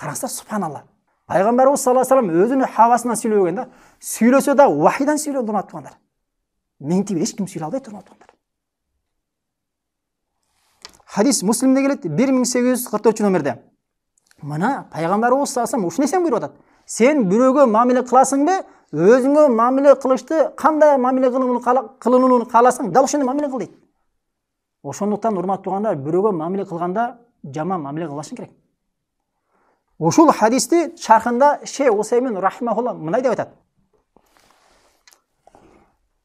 Караңыздар, субханалла. Пайгамбарыбыз саллаллаху алейхи ва саллям өзүнүн хавасынан сүйлөбөгөн да. Сүйлөсө да вахийдан сүйлөдү, урматтуугандар. Ментип эч ким сүйлөй албайт, урматтуугандар. Hadis Müslim'de gelет 1844 номерде. Мына пайгамбарыбыз саллаллаху алейхи ва саллям ушул нерсени буйруп атат. Сен бирөөгө мамиле кыласыңбы? Өзүңө мамиле кылышты кандай мамиле кылынууну кааласаң, дал ошондой мамиле кыл дейт. Ошондуктан урматтуугандар, бирөөгө мамиле кылганда жаман мамиле кылбашың керек. Ушул хадисти шархында Шейх Усаймин рахимахулла мындай деп айтат.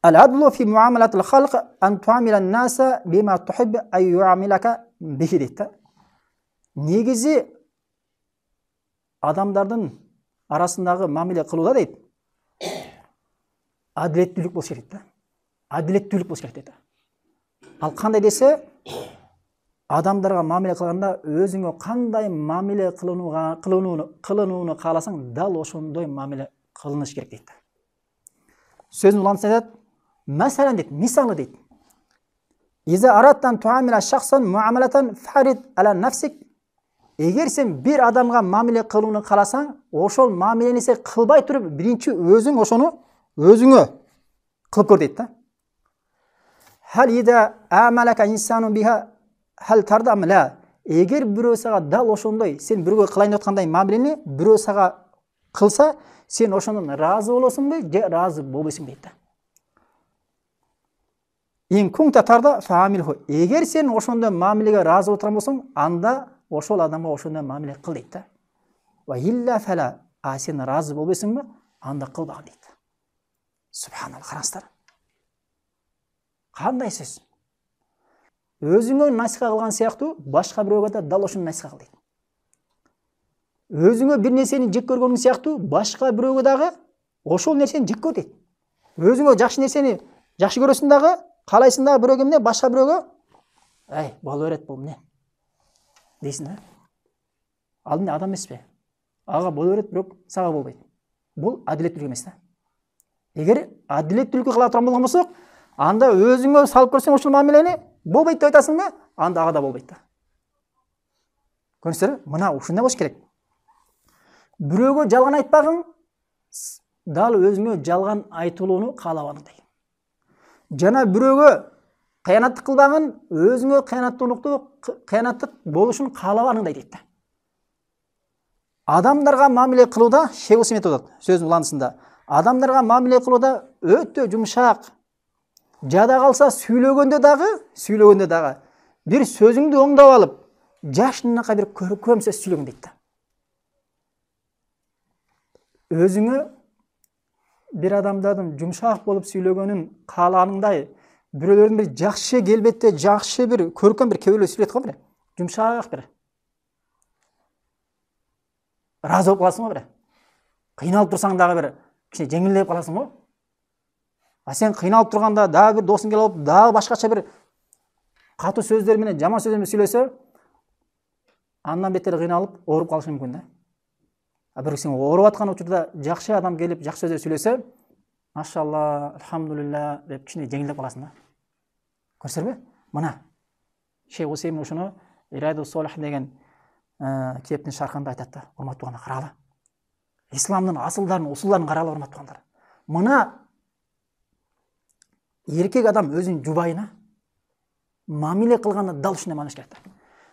Al-adlu fi muamalatil khalq an tu'amila an-nasa bima tuhibbu an yu'amilaka bihi дейт. Негизи адамдардын арасындагы мамиле кылууда дейт. Адилеттүүлүк болуш керек да. Адилеттүүлүк болуш керек дейт. Ал кандай десе, адамдарга мамиле кылганда өзүңө кандай мамиле кылынууну кааласаң, дал ошондой мамиле кылыныш керек дейт. Сөзүн улантса айтат, мәсәлән дейт, мисалы дейт. Иза араттан туамила шахсан муамалатан фарид ала нафсик. Эгер сен бир адамга мамиле кылууну кааласаң, ошол мамилени сен кылбай туруп, биринчи өзүң ошону өзүңө кылып көр дейт да. Хал ида амалака инсану биха хал тарда ам ла. Эгер бирөө сага дал ошондой, сен бирөөгө кылайын деп аткандай мамилени бирөө сага кылса, сен ошондон разы болосуңбу, же разы болбойсуң дейт да. Ин кунта тарда фамилху. Эгер сен ошондой мамилеге разы болуп турган болсоң, анда ошол адамга ошондой мамиле кыл дейт да. Ва илля фала. А сен разы болбойсуңбу, анда кылбаган дейт. Субханалла, караңыздар. Кандай сөз? Өзүңө насиха кылган сыяктуу башка бирөөгө да дал ошону насиха кыл дейт. Өзүңө бир нерсени жек көргөнүң сыяктуу башка бирөөгө дагы ошол нерсени жек көр дейт. Өзүңө жакшы нерсени жакшы көрөсүң дагы, каалайсың дагы бирөөгө эмне, башка бирөөгө, ай, боло берет бул эмне? Дейсиң да? Ал эмне, адам эмеспи? Ага боло берет, бирок сага болбойт. Бул адилеттүүлүк эмес да. Эгер адилеттүүлүккө кыла турган болгон болсок, анда өзүңө салып көрсөң ошол мамилени болбойт деп айтасыңбы? Анда ага да болбойт да. Көрүңүздөр, мына ушундай болуш керек. Бирөөгө жалган айтпагың, дал өзүңө жалган айтылууну каалабагың. Жана бирөөгө кыянаттык кылбагын, өзүңө кыянаттык болушун каалабагың дейт да. Адамдарга мамиле кылууда Шейх Усаймин айтат, сөзүнүн уландысында, адамдарга мамиле кылууда өтө жумшак. Жада калса сүйлөгөндө дагы бир сөзүңдү оңдоп алып, жашынакай бир көркөм сөз сүйлөгөн дейт да. Өзүңө бир адамдардын жумшак болуп сүйлөгөнүн каалагандай, бирөөлөрдүн бир жакшы келбетте, жакшы бир көркөм бир кебелөө сүйлөйт го бир. Жумшак бир. Разы болуп каласың го бир. Кыйналып турсаң дагы бир кичине жеңилдеп каласың го. А сен кыйналып турганда дагы бир досуң келип алып, дагы башкача бир катуу сөздөр менен, жаман сөздөр менен сүйлөсө, андан бетер кыйналып, ооруп калышы мүмкүн да. А бирок сен ооруп аткан учурда жакшы адам келип, жакшы сөздөр сүйлөсө, машалла, алхамдулилла деп кичине жеңилдеп каласың да. Көрсөрбү? Мына Шейх Усаймин ушуну Ираду Солих деген китептин шархында айтат да. Урматтуугандар, карагыла. Исламдын асылдарын, усулдарын карагыла, урматтуугандар. Мына эркек адам өзүнүн жубайына мамиле кылганда дал ушундай мамиле керек да.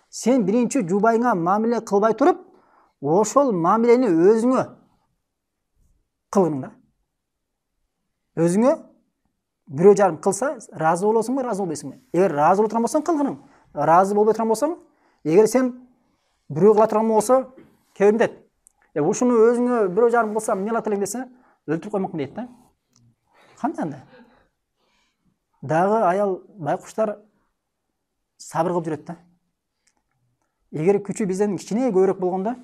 Сен биринчи жубайыңа мамиле кылбай туруп, ошол мамилени өзүңө кылгын да. Өзүңө бирөө жарым кылса, разы болосуңбу, разы болбойсуңбу? Эгер разы боло турган болсоң кылгының. Разы болбой турган болсоң, эгер сен бирөө кыла турган болсо, кээ бир дейт. Ушуну өзүңө бирөө жарым кылсам, эмне кылат элең десе, өлтүрүп коймокмун дейт да. Кандай анда? Дагы аял байкуштар сабыр кылып жүрөт да. Эгер күчү бизден кичине көбүрөөк болгондо,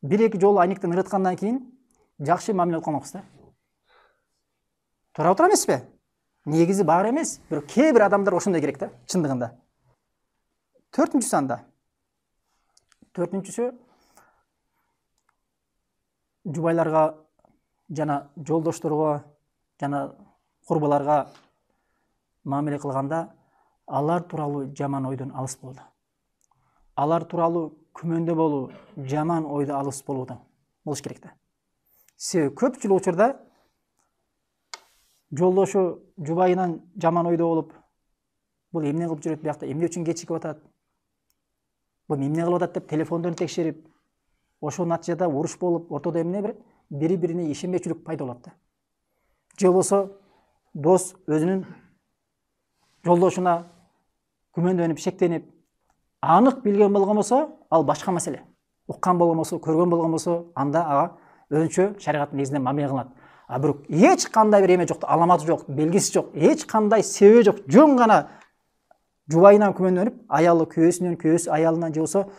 бир-эки жолу айнектен ырыткандан кийин жакшы мамиле кылмакпыз да. Туура отура эмеспи? Негизи баары эмес, бирок кээ бир адамдар ошондой керек да, чындыгында. Төртүнчүсү анда. Төртүнчүсү жубайларга жана жолдошторго жана курбаларга мамиле кылганда алар тууралуу жаман ойдон алыс болду. Алар тууралуу күмөндө болуу, жаман ойдо алыс болуудан болуш керек да. Себеби көпчүлүк учурда жолдошу жубайынан жаман ойдо болуп, бул эмне кылып жүрөт, биякта эмне үчүн кечигип атат, бул эмне кылып атат деп телефондорун текшерип, ошол натыйжада уруш болуп, ортодо эмне бир бири-бирине ишенбечүлүк пайда болот да. Же болсо дос өзүнүн жолдошуна күмөндөнүп, шектенип, анык билген болгон болсо, ал башка маселе. Уккан болгон болсо, көргөн болгон болсо, анда ага өзүнчө шариаттын негизинде мамиле кылынат. А бирок эч кандай бир эме жок, аламаты жок, белгиси жок, эч кандай себеби жок, жөн гана жубайынан күмөндөнүп, аялы күйөөсүнөн, күйөөсү аялынан, же болсо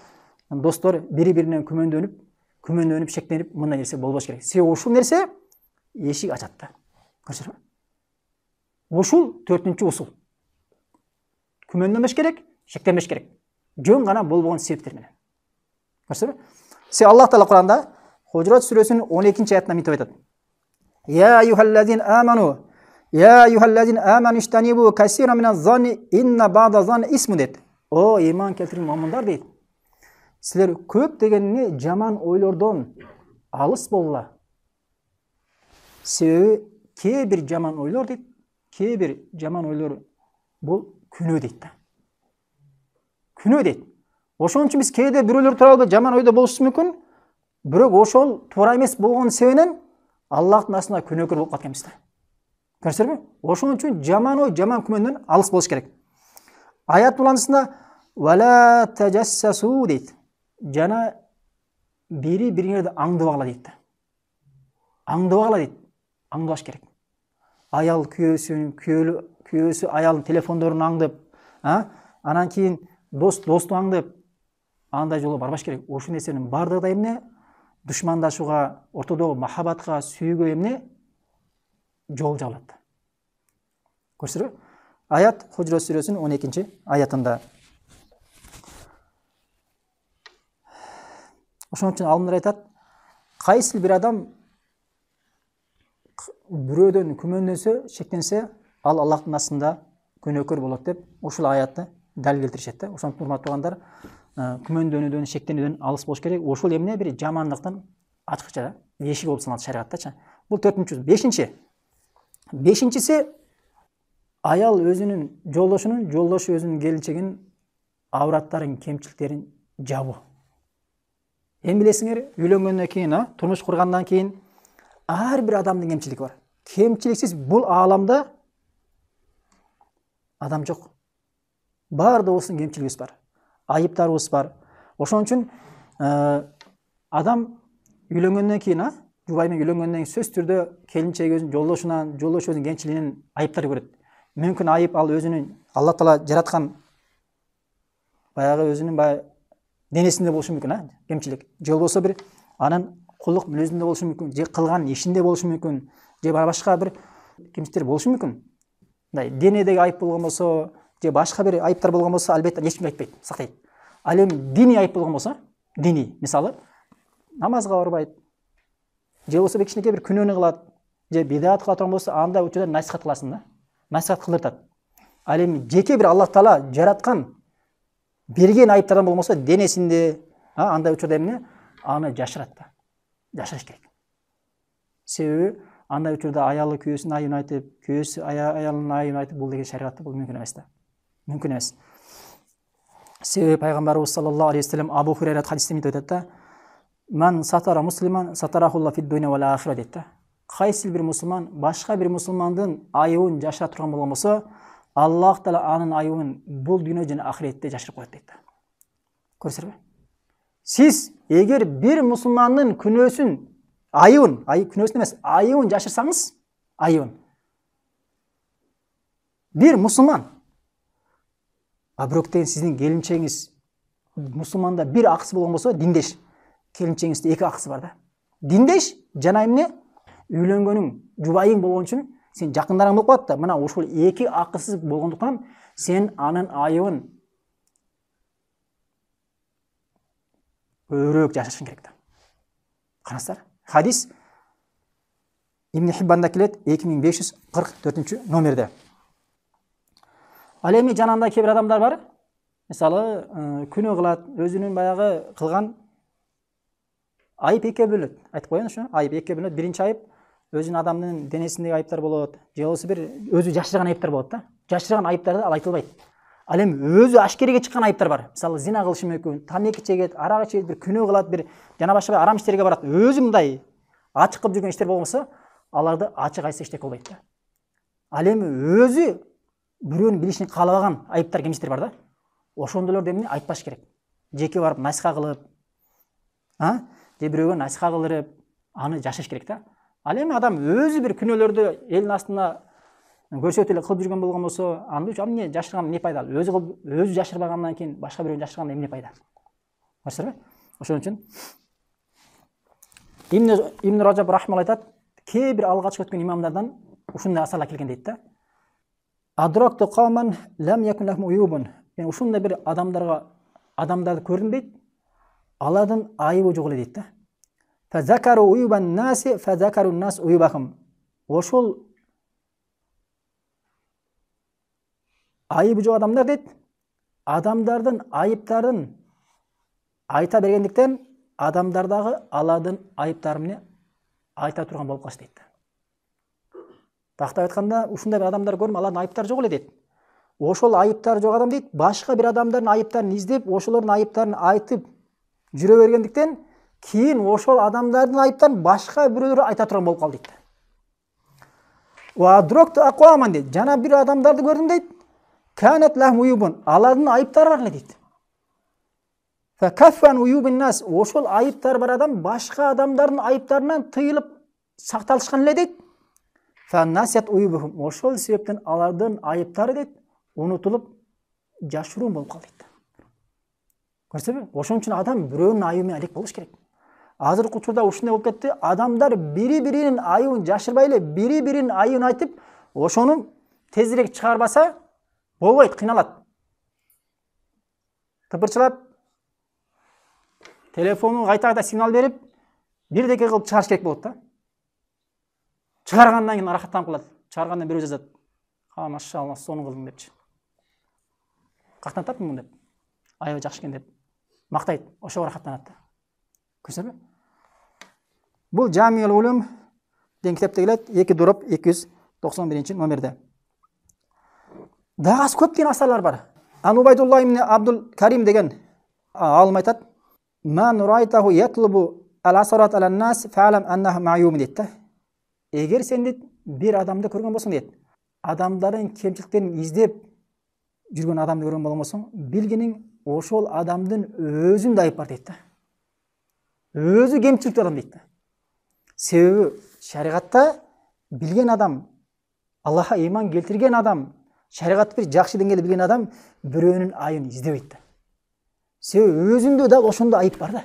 достор бири-биринен күмөндөнүп, шектенип, мындай нерсе болбош керек. Себеби ушул нерсе эшик ачат да. Көрсөңүзбү? Ушул 4-үчү усул. Күмөндөнбөш керек, шектенбеш керек. Жөн гана болбогон себептер менен. Көрсөңүзбү? Аллах Таала Куранда Хужурат сүрөсүнүн 12-аятында мынтип айтат. Я айюхаллазин аману иштанибу касира миназ-занни инна ба'да-занни исмун дейт. О, иман келтирген момундар дейт. Силер көп дегенне жаман ойлордон алыс болула. Себеби кээ бир жаман ойлор дейт, кээ бир жаман ойлор бул күнөө дейт да. Күнөө дейт. Ошон үчүн биз кээде бирөөлөр тууралуу жаман ойдо болушубуз мүмкүн, бирок ошол туура эмес болгон себебинен Аллахтын астында күнөөкөр болуп калганбыз да. Көрсөңүзбү? Ошон үчүн жаман ой, жаман күмөндөн алыс болуш керек. Аят уландысында вала таджассасу дейт. Жана бири-бириңерди аңдыбагыла дейт да. Аңдыбагыла дейт. Аңдыбаш керек. Аял күйөөсү аялдын телефондорун аңдып, анан кийин досту аңдып, андай жолго барбаш керек. Ошол нерсенин бардыгы да эмне? Душмандашууга, ортодогу махабатка, сүйүүгө эмне? Жол жабылат. Көрсөңүзбү? Аят Хужурат сүрөсүнүн 12-аятында. Ошон үчүн алымдар айтат, кайсы бир адам бирөөдөн күмөндөнсө, шектенсе, ал Аллахтын астында күнөөкөр болот деп ушул аятты далил келтиришет да. Ошон урматтуу туугандар, күмөндөнүүдөн, шектенүүдөн алыс болуш керек. Ошол эмне бир жамандыктын ачкыча эшиги болуп саналат шариаттачы. Бул 4-үчү. Бешинчиси аял өзүнүн жолдошу өзүнүн келинчегинин авраттарын, кемчиликтерин жабуу. Эми билесиңер, үйлөнгөндөн кийин, турмуш кургандан кийин ар бир адамдын кемчилиги бар. Кемчиликсиз бул ааламда адам жок. Баардыгыбыздын кемчилигибиз бар. Айыптарыбыз бар. Ошон үчүн адам үйлөнгөндөн кийин, жубай менен үйлөнгөндөн кийин сөзсүз түрдө келинчеги өзүнүн жолдошунан, жолдошу өзүнүн кемчилигинин айыптары көрөт. Мүмкүн айып ал өзүнүн Алла Таала жараткан баягы өзүнүн денесинде болушу мүмкүн, кемчилик. Же болбосо бир анын кулдук мүнөзүндө болушу мүмкүн, же кылган ишинде болушу мүмкүн, же башка бир кемчиликтер болушу мүмкүн. Мындай денедеги айып болгон болсо, же башка бир айыптар болгон болсо, албетте эч ким айтпайт, сактайт. Ал эми диний айып болгон болсо, диний, мисалы, намазга барбайт, же болсо кичинекей бир күнөөнү кылат, же бидаат кыла турган болсо, анда учурда насихат кыласың да. Насихат кылдыртат. Ал эми жеке бир Аллах Таала жараткан берген айыптардан болмосо, денесинде, андай учурда эмне? Аны жашырат да. Жашырыш керек. Себеби андай учурда аялы күйөөсүнүн айыбын айтып, күйөөсү аялынын айыбын айтып, бул деген шариатта бул мүмкүн эмес да. Мүмкүн эмес. Себеби пайгамбарыбыз саллаллаху алейхи вассалам Абу Хурайра хадисте мынтип айтат да: "Ман сатара муслиман сатарахулла фид дуня вал ахира" дейт да. Кайсы бир мусулман башка бир мусулмандын айыбын жашыра турган болгон болсо, Аллах Таала анын айыбын бул дүйнө жана ахиретте жашырып коет дейт да. Көрсөңүзбү? Сиз эгер бир мусулмандын күнөөсүн, айыбын, күнөөсүн эмес, айыбын жашырсаңыз, айыбын. Бир мусулман, бирок сиздин келинчегиңиз мусулманда бир акысы болгон болсо, диндеш, келинчегиңизде эки акысы бар да. Диндеш жана эмне? Үйлөнгөнүң, жубайың болгон үчүн сен жакындарың болуп калат да. Мына ушул эки акысыз болгондуктан сен анын айыбын көбүрөөк жашырышың керек да. Караңыздар. Хадис Ибн Хиббанда келет 2544 номерде. Ал эми жанында кээ бир адамдар бар. Мисалы, күнөө кылат, өзүнүн баягы кылган айып экиге бөлөт. Айтып коеюн ушу. Айып экиге бөлөт. Биринчи айып өзүнүн адамдын денесиндеги айыптар болот, же болбосо бир өзү жашырган айыптар болот да. Жашырган айыптарды ал айтылбайт. Ал эми өзү ашкереге чыккан айыптар бар. Мисалы, зина кылышы мүмкүн, тамеки чегет, арак ичет, бир күнөө кылат, бир жана башка арам иштерге барат. Өзү мындай ачык кылып жүргөн иштер болмосо, аларды ачык айтса эчтеке болбойт да. Ал эми өзү бирөөнүн билишин каалабаган айыптар кемчиликтер бар да. Ошондойлорду эмне айтпаш керек. Жеке барып насиха кылып, же бирөөгө насиха кылдырып, аны жашаш керек да. Ал эми адам өзү бир күнөөлөрдү элдин астында көрсөтүп эле кылып жүргөн болгон болсо, анда үчүн эмне жашырган эмне пайда? Өзү жашырбагандан кийин башка бирөөнү жашырганда эмне пайда? Көрсөтөбү? Ошон үчүн Ибн Раджаб рахмалла айтат, кээ бир алгач өткөн имамдардан ушундай асарлар келген дейт да. Адракту кавман лам якун лахум уюбун. Мен ушундай бир адамдарды көрдүм дейт. Алардын айыбы жок эле дейт да. Фазакару уюбан наси фазакару нас уюбахум. Ошол айыбы жок адамдар дейт. Адамдардын айыптарын айта бергендиктен адамдардагы алардын айыптарын айта турган болуп калыш дейт. Тактап айтканда, ушундай бир адамдар көрүм, алардын айыптары жок эле дейт. Ошол айыптары жок адам дейт, башка бир адамдардын айыптарын издеп, ошолордун айыптарын айтып жүрө бергендиктен, кийин ошол адамдардын айыптарын башка бирөөлөр айта турган болуп калды дейт. Ва адракту акваман дейт. Жана бир адамдарды көрдүм дейт. Канат лахум уюбун. Алардын айыптары бар эле дейт. Фа каффан уюбун нас. Ошол айыптары бар адам башка адамдардын айыптарынан тыйылып сакталышкан эле дейт. Фа насят уюбухум. Ошол себептен алардын айыптары дейт унутулуп жашыруун болуп калды дейт. Көрсөбү? Ошон үчүн адам бирөөнүн айыбына алек болуш керек. Азыркы учурда ушундай болуп кетти. Адамдар бири-биринин айыбын жашырбай эле, бири-биринин айыбын айтып, ошону тезирээк чыгарбаса болбойт, кыйналат. Тыпырчылап, телефону кайта-кайта сигнал берип, бирдеке кылып чыгарыш керек болот да. Чыгаргандан кийин аракаттанып калат. Чыгаргандан бирөө жазат. Машалла, сону кылдым депчи. Кактан таптым деп. Айыбы жакшы экен деп мактайт. Ошого аракаттанат да. Көрсөбү? Бул Жамиул Улум деген китепте келет, 2 дроп 291 номерде. Дагы көп деген асарлар бар. Убайдулла ибн Абдул Карим деген алым айтат. Ман райтаху ятлубу ал-асарат алан-нас фa'lam annahu ma'yum дейт. Эгер сен дейт бир адамды көргөн болсоң дейт, адамдардын кемчиликтерин издеп жүргөн адамды көргөн болсоң, билгениң ошол адамдын өзүндө айып бар дейт. Өзү кемчиликтүү адам дейт. Себеби шариатта билген адам, Аллахка ыйман келтирген адам, шариатты бир жакшы деңгээлде билген адам бирөөнүн айыбын издебейт. Себеби өзүндө да ошондо айып бар да.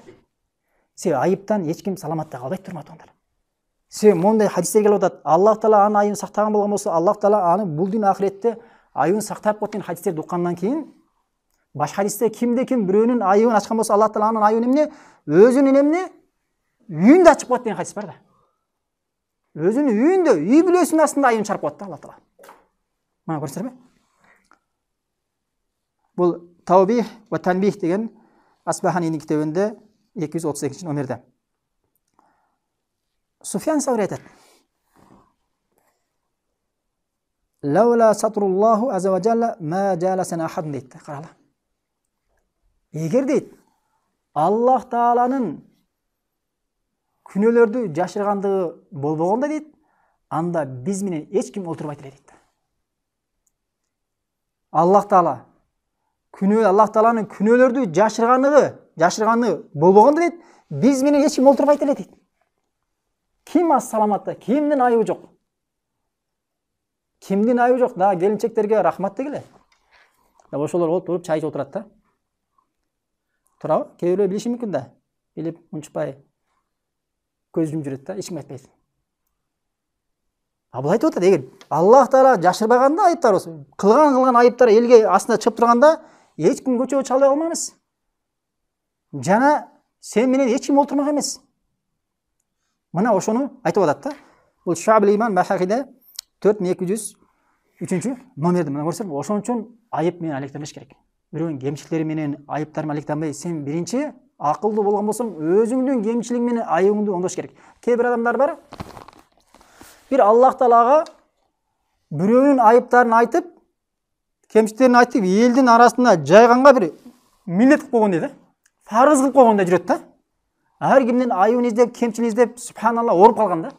Себеби айыптан эч ким саламатта калбайт турматыңдар. Себеби мондай хадистер келип атат. Аллах Таала анын айыбын сактаган болгон болсо, Аллах Таала аны бул дүйнө ахиретте айыбын сактап коет деген хадистерди уккандан кийин, башка хадисте кимде-ким бирөөнүн айыбын ачкан болсо, Аллах Таала анын айыбын эмне? Өзүнүн эмне? Үйүндө ачып коет деген хадис бар да. Өзүнүн үйүндө, үй бүлөсүнүн астында айыбын чарып коет да Аллах Таала. Мына көрсөтөрбү? Бул Таубих ва Танбих деген Асбаханинин китебинде 238 номерде. Суфян Саури айтат. Лаула сатруллаху аза ва жалла ма жаласана ахад дейт. Карала. Эгер дейт Аллах Тааланын күнөөлөрдү жашыргандыгы болбогондо дейт, анда биз менен эч ким олтурбайт эле дейт. Аллах Тааланын күнөөлөрдү жашырганы болбогондо дейт, биз менен эч ким олтурбайт эле дейт. Ким аз саламатта, кимдин айыбы жок? Кимдин айыбы жок? Да келинчектерге рахмат дегиле. Ошолор олтуруп чай ичип отурат да. Турабы? Кээ бирөө билиши мүмкүн да. Билип унчукпай көз жумуп жүрөт да, эч ким айтпайт. Бул айтып атат, эгер Аллах Таала жашырбаганда айыптар болсо, кылган айыптар элге астында чыгып турганда, эч ким көчөгө чыга алмайбыз. Жана сен менен эч ким олтурмак эмес. Мына ошону айтып атат да. Бул Шуабул Иман Бахахиде 4200 Үчүнчү номерди мына көрсөң, ошон үчүн айып менен алектенбеш керек. Бирөөнүн кемчиликтери менен, айыптары менен алектенбей, сен биринчи акылдуу болгон болсоң, өзүңдүн кемчилиги менен айыбыңды оңдош керек. Кээ бир адамдар бар, бир Аллах Таалага бирөөнүн айыптарын айтып, кемчиликтерин айтып, элдин арасында жайганга бир милдет кылып койгондой да, фарыз кылып койгондой жүрөт да. Ар кимдин айыбын издеп, кемчилигин издеп, субханалла, ооруп калган да.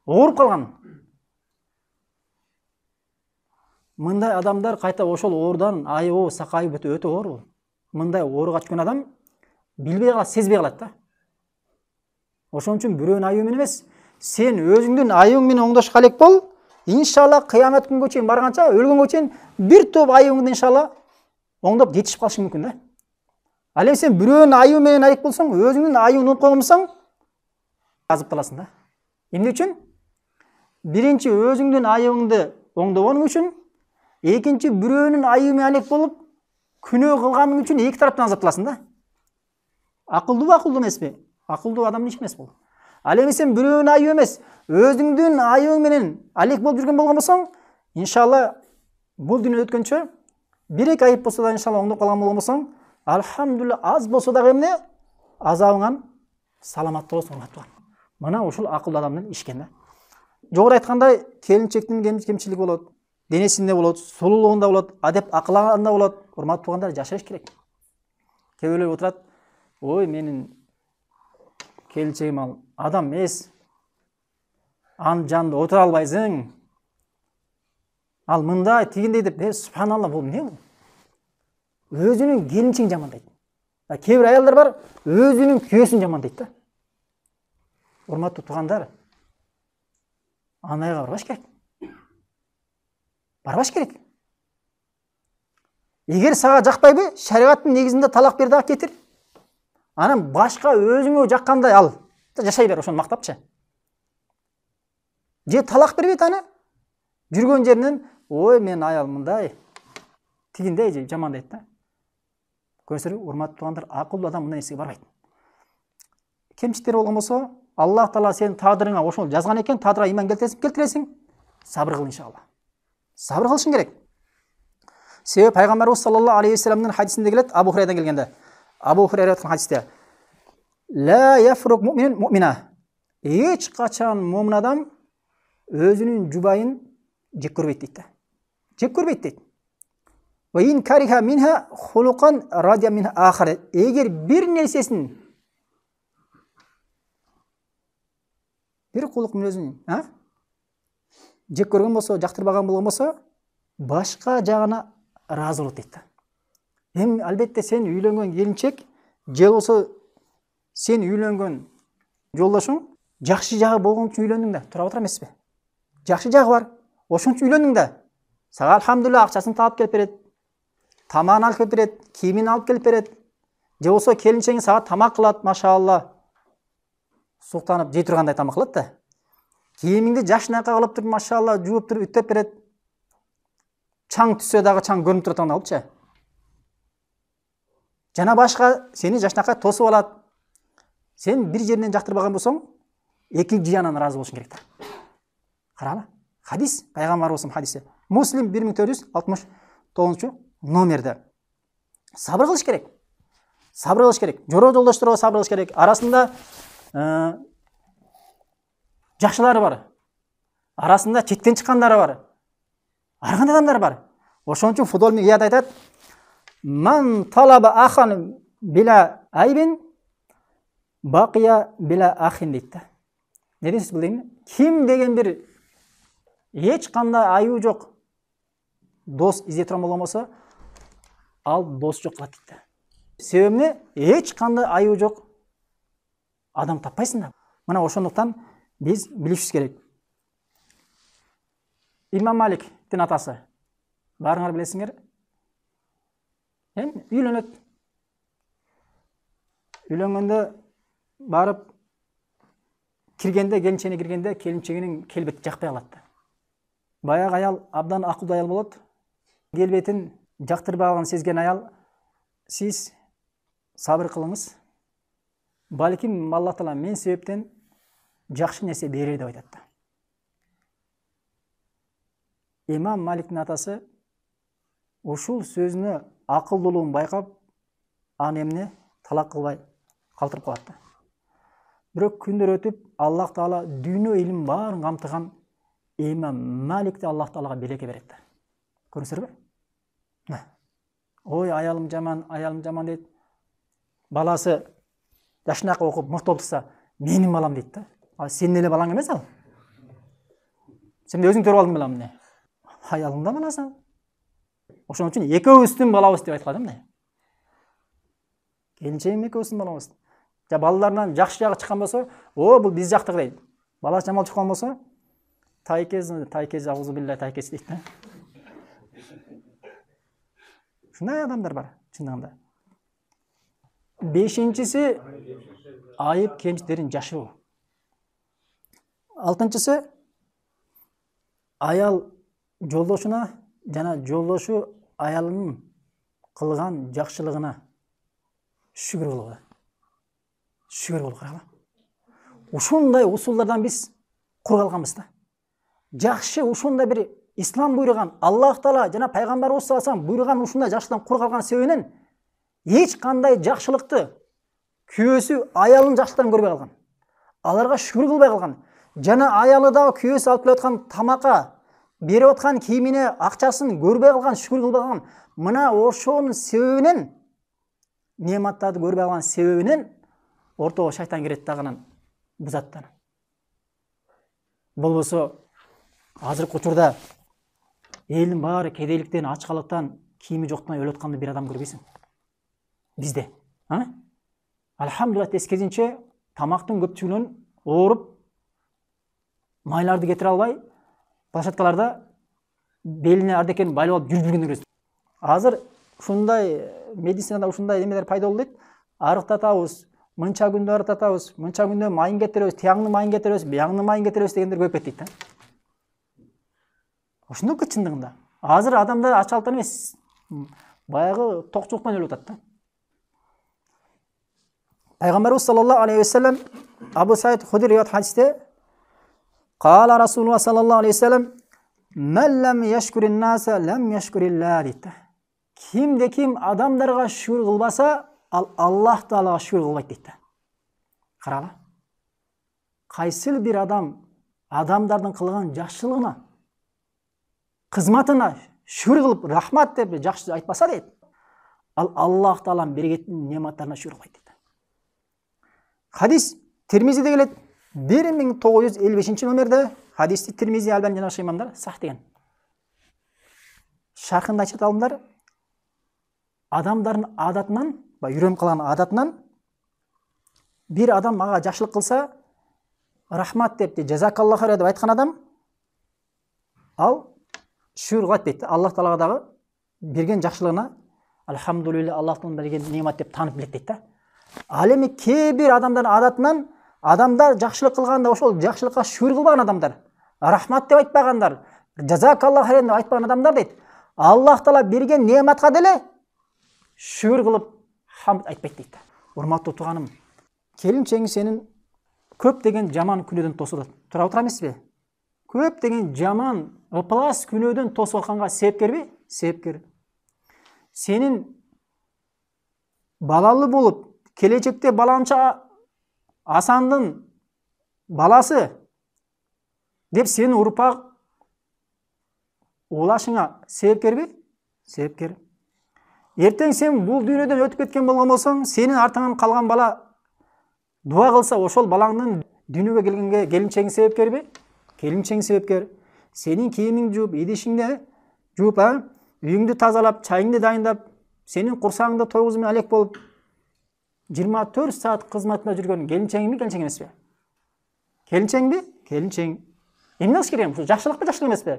Ооруп калган. Мындай адамдар кайта ошол оорудан айыбы, сакайып өтө оор. Мындай ооруга түшкөн адам билбей калат, сезбей калат да. Ошон үчүн бирөөнүн айыбы менен эмес, сен өзүңдүн айыбың менен оңдошко алек бол. Иншалла кыямат күнгө чейин барганча, өлгөнгө чейин бир топ айыбыңды иншалла оңдоп жетишип калышың мүмкүн да. Ал эми сен бирөөнүн айыбы менен алек болсоң, өзүңдүн айыбыңды унутуп койгон болсоң, азапталасың да. Эмне үчүн? Биринчи өзүңдүн айыбыңды оңдогонуң үчүн, экинчи бирөөнүн айыбы менен алек болуп, күнөө кылганың үчүн эки тараптан азапталасың да. Акылдуу акылдуу эмеспи? Акылдуу адамдын иши эмес бул. Ал эми сен бирөөнүн айыбы эмес, өзүңдүн айыбың менен алек болуп жүргөн болгон болсоң, иншалла бул дүйнөдө өткөнчө бир эки айып болсо да иншалла оңдоп калган болгон болсоң, алхамдулилла, аз болсо дагы эмне? Азабыңан саламат болосуң. Мына ушул акылдуу адамдын иши экен да. Жогору айткандай, келинчектин кемчилиги болот, денесинде болот, сулуулугунда болот, адеп акылаганда болот. Урматтуу туугандар, жашырыш керек. Кээ бирлер отурат, ой, менин келинчегим ал адам эмес, анын жанында отура албайсың, ал мындай тигиндей деп, субханалла, бул эмне бул? Өзүнүн келинчегин жамандайт. Кээ бир аялдар бар, өзүнүн күйөөсүн жамандайт да. Урматтуу туугандар, анайга барбаш керек. Барбаш керек. Эгер сага жакпайбы, шариаттын негизинде талак бер дагы кетир. Анан башка өзүңө жаккандай ал, жашай бер, ошону мактапчы. Же талак бербейт аны. Жүргөн жеринен, ой, мен аял мындай, тигиндей же жамандайт да. Көрсөңөр, урматтуу туугандар, акылдуу адам мындай нерсеге барбайт. Кемчиликтер болгон болсо, Аллах Таала сенин тагдырыңа ошол жазган экен, тагдырга иман келтиресиң, сабыр кыл иншалла. Сабыр кылышың керек. Себеби пайгамбарыбыз саллаллаху алейхи вассаламдын хадисинде келет, Абу Хурайрадан келгенде. Абу Хурайра айткан хадисте: "Ла яфрук муъмин муъмина." Эч качан муъмин адам өзүнүн жубайын жек көрбөйт дейт да. Жек көрбөйт дейт. Ва ин кариха минха хулукан радия минха ахар. Эгер бир нерсесин, бир кулук мүнөзүн, жек көргөн болсо, жактырбаган болгон болсо, башка жагына ыраазы болот дейт да. Эми албетте сен үйлөнгөн келинчек, же болсо сен үйлөнгөн жолдошуң жакшы жагы болгон үчүн үйлөндүң да, тура отура эмеспи? Жакшы жагы бар, ошон үчүн үйлөндүң да. Сага алхамдулилла акчасын таап келип берет, тамагын алып келип берет, кийимин алып келип берет. Же болсо келинчегиң сага тамак кылат, машаалла. Суктанып жей тургандай тамак кылат да. Кийимиңди жашнакка кылып туруп, машаалла, жууп туруп үттөп берет. Чаң түссө дагы чаң көрүнүп турат алыпчы. Жана башка сени жашнакка тосуп алат. Сен бир жеринен жактырбаган болсоң, экинчи жагынан ыраазы болушуң керек да. Каралы. Хадис, пайгамбарыбыздын хадиси. Муслим 1469 номерде. Сабыр кылыш керек. Сабыр кылыш керек. Жора жолдошторго сабыр кылыш керек. Арасында жакшылары бар. Арасында четтен чыккандары бар. Ар кандай адамдар бар. Ошон үчүн футбол мегият айтат: "Ман талаба ахан била айбин бакия била ахин" дейт да. Не дейсиз бул дейм? Ким деген бир эч кандай айыбы жок дос издей турган болгон болсо, ал дос жок калат дейт да. Себеби эч кандай айыбы жок адам таппайсың да. Мына ошондуктан биз билишибиз керек. Имам Маликтин атасы, баарыңар билесиңер, үйлөнөт. Үйлөнгөндө барып киргенде, келинчегине киргенде, келинчегинин келбети жакпай калат да. Баягы аял абдан акылдуу аял болот. Келбетин жактырбаганын сезген аял: "Сиз сабыр кылыңыз. Балким Аллах Таала мен себептен жакшы нерсе берер" деп айтат да. имам Маликтин атасы ушул сөзүнө акылдуулугун байкап, аны эмне талак кылбай калтырып коет да. Бирок күндөр өтүп, Аллах Таала дүйнө илим баарын камтыган имам Маликти Аллах Таалага береке берет да. Көрүңүздөр бе? Ой, аялым жаман дейт. Баласы жашынаак окуп мыкты болуп турса, менин балам дейт да. Ал сенин эле балаң эмес ал. Сен өзүң көрүп алдың беле эмне? Аялың да баласы. Ошон үчүн экөөбүздүн балабыз деп айткан да мына. Келинчегим экөөбүздүн балабыз. Ja балаларынан жакшы жагы чыккан болсо, бул биз жактыкы дейт. Баласы жаман чыккан болсо, тайкез авузу билля тайкез дейт да. Шундай адамдар бар, чындыгында. Бешинчиси айып кемчиликтерин жашыруу. Алтынчысы аял жолдошуна жана жолдошу аялынын кылган жакшылыгына шүгүр кылуу. Шүгүр кылуу карагыла. Ушундай усулдардан биз кур калганбыз да. Жакшы ушундай бир ислам буйруган, Аллах Таала жана пайгамбарыбыз саллаллаху алейхи буйруган ушундай жакшылыктан кур калган себебинен эч кандай жакшылыкты күйөөсү аялынын жакшылыктарын көрбөй калган. Аларга шүгүр кылбай калган. Жана аялы дагы күйөөсү алып келе аткан тамакка, берип аткан кийимине акчасын көрбөй калган, шүгүр кылбай калган. Мына ошонун себебинен, нематтарды көрбөй калган себебинен ортого шайтан кирет дагынан бузаттан. Болбосо азыркы учурда элдин баары кедейликтен, ачкалыктан, кийими жоктан өлүп атканды бир адам көрбөйсүң. Бизде, Алхамдулилlah тескезинче тамактын көпчүлүгүн ооруп, майларды кетире албай, площадкаларда белине ардекени байлап алып жүргөндөр көрөсүң. Азыр ушундай медицинада ушундай эмелер пайда болду дейт. Арыктатабыз, мынча күндө арыктатабыз, мынча күндө майын кетиребиз, тияңдын майын кетиребиз, биягыңдын майын кетиребиз дегендер көп кетти дейт. Ошондой чындыгында. Азыр адамдар ачалыктан эмес, баягы токчулуктан өлүп атат да. Пайгамбарыбыз саллаллаху алейхи вассалам Абу Саид Худри риwayat хадисте Кала Расулуллах саллаллаху алейхи вассалам "Мен лам яшкурин наса лам яшкуриллах" дейт. Кимде ким адамдарга шүгүр кылбаса, ал Аллах Таалага шүгүр кылбайт дейт. Карагыла. Кайсыл бир адам адамдардын кылган жакшылыгына, кызматына шүгүр кылып, рахмат деп жакшы айтпаса дейт, ал Аллах Тааланын бергеттин нематтарына шүгүр кылбайт дейт. Хадис Тирмизиде келет. 1955 номерде хадисти Тирмизи, Албани жана башка имамдар сах деген. Шархында айтат алымдар, адамдардын адатынан, үйрөнүп калган адатынан бир адам мага жакшылык кылса, рахмат деп, жазакаллаху хайр деп айткан адам, ал шүгүр кылат дейт. Аллах Таалага дагы берген жакшылыгына алхамдулилля, Аллахтын берген немат деп таанып билет дейт. Ал эми кээ бир адамдардын адатынан адамдар жакшылык кылганда ошол жакшылыкка шүгүр кылбаган адамдар, рахмат деп айтпагандар, жазакаллаху хайр деп айтпаган адамдар дейт. Аллах Таала берген нематка деле шүгүр кылып хамд айтпайт дейт. Урматтуу тууганым, келинчегиң сенин көп деген жаман күнөөдөн тосулат. Тура эмеспи? Көп деген жаман, ыплас күнөөдөн тосуп атканга себепкерби? Себепкер. Сенин балалы болуп, келечекте баланча Асандын баласы деп сенин урпак улашыңа себепкерби? Себепкер. Эртең сен бул дүйнөдөн өтүп кеткен болгон болсоң, сенин артыңан калган бала дуа кылса, ошол балаңдын дүйнөгө келгенге келинчегиң себепкерби? Келинчегиң себепкер. Сенин кийимиңди жууп, идишиңди жууп, үйүңдү тазалап, чайыңды дайындап, сенин курсагыңда тогуз менен алек болуп 24 саат кызматында жүргөн келинчегиңби, келинчең эмеспи? Келинчеңби? Келинчең. Эмне кылыш керек? Жакшылыкпы, жакшылык эмеспи?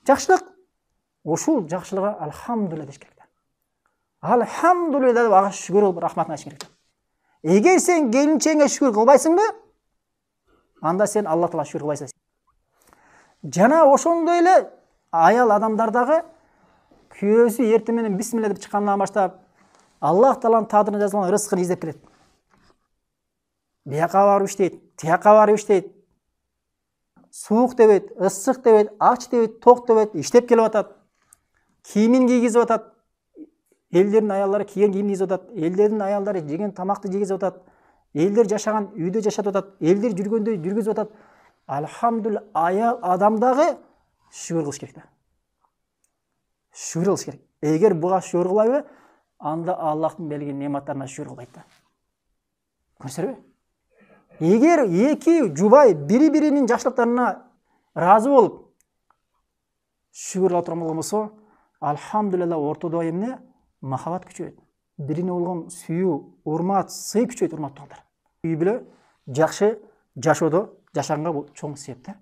Жакшылык. Ушул жакшылыгга алхамдулилля деш керек. Алхамдулилля деп ага шүгүр кылып рахматын айтыш керек. Эгер сен келинчеңе шүгүр кылбайсыңбы, анда сен Аллах Таала шүгүр кылбайсың. Жана ошондой эле аял адамдардагы күйөөсү эртең менен бисмилля деп чыккандан баштап Аллах Тааланын тадырына жазылган рызкын издеп келет. Бияка барып иштейт, тияка барып иштейт. Суық дебейт, ысық дебейт, ач дебейт, тоқ дебейт, иштеп келип атат. Кийимин кийгизип атат. Элдердин аялдары кийген кийимди кийгизип атат. Элдердин аялдары жеген тамакты жегизип атат. Элдер жашаган үйдө жашатып атат. Элдер жүргөндө жүргүзүп атат. Алхамдулилла, аял адамдагы шүгүр кылыш керек да. Шүгүр кылыш керек. Эгер буга шүгүр кылбайбы, анда Аллахтын берген нематтарына шүгүр кылбайт да. Көрсөрбү? Эгер эки жубай бири-биринин жакшылыктарына ыраазы болуп шүгүр кыла турган болгон болсо, алхамдулилла ортодо эмне? Махаббат күчөйт. Бирине болгон сүйүү, урмат, сый күчөйт, урматтуу балдар. Үй бүлө жакшы жашоодо жашаганга бул чоң себеп да.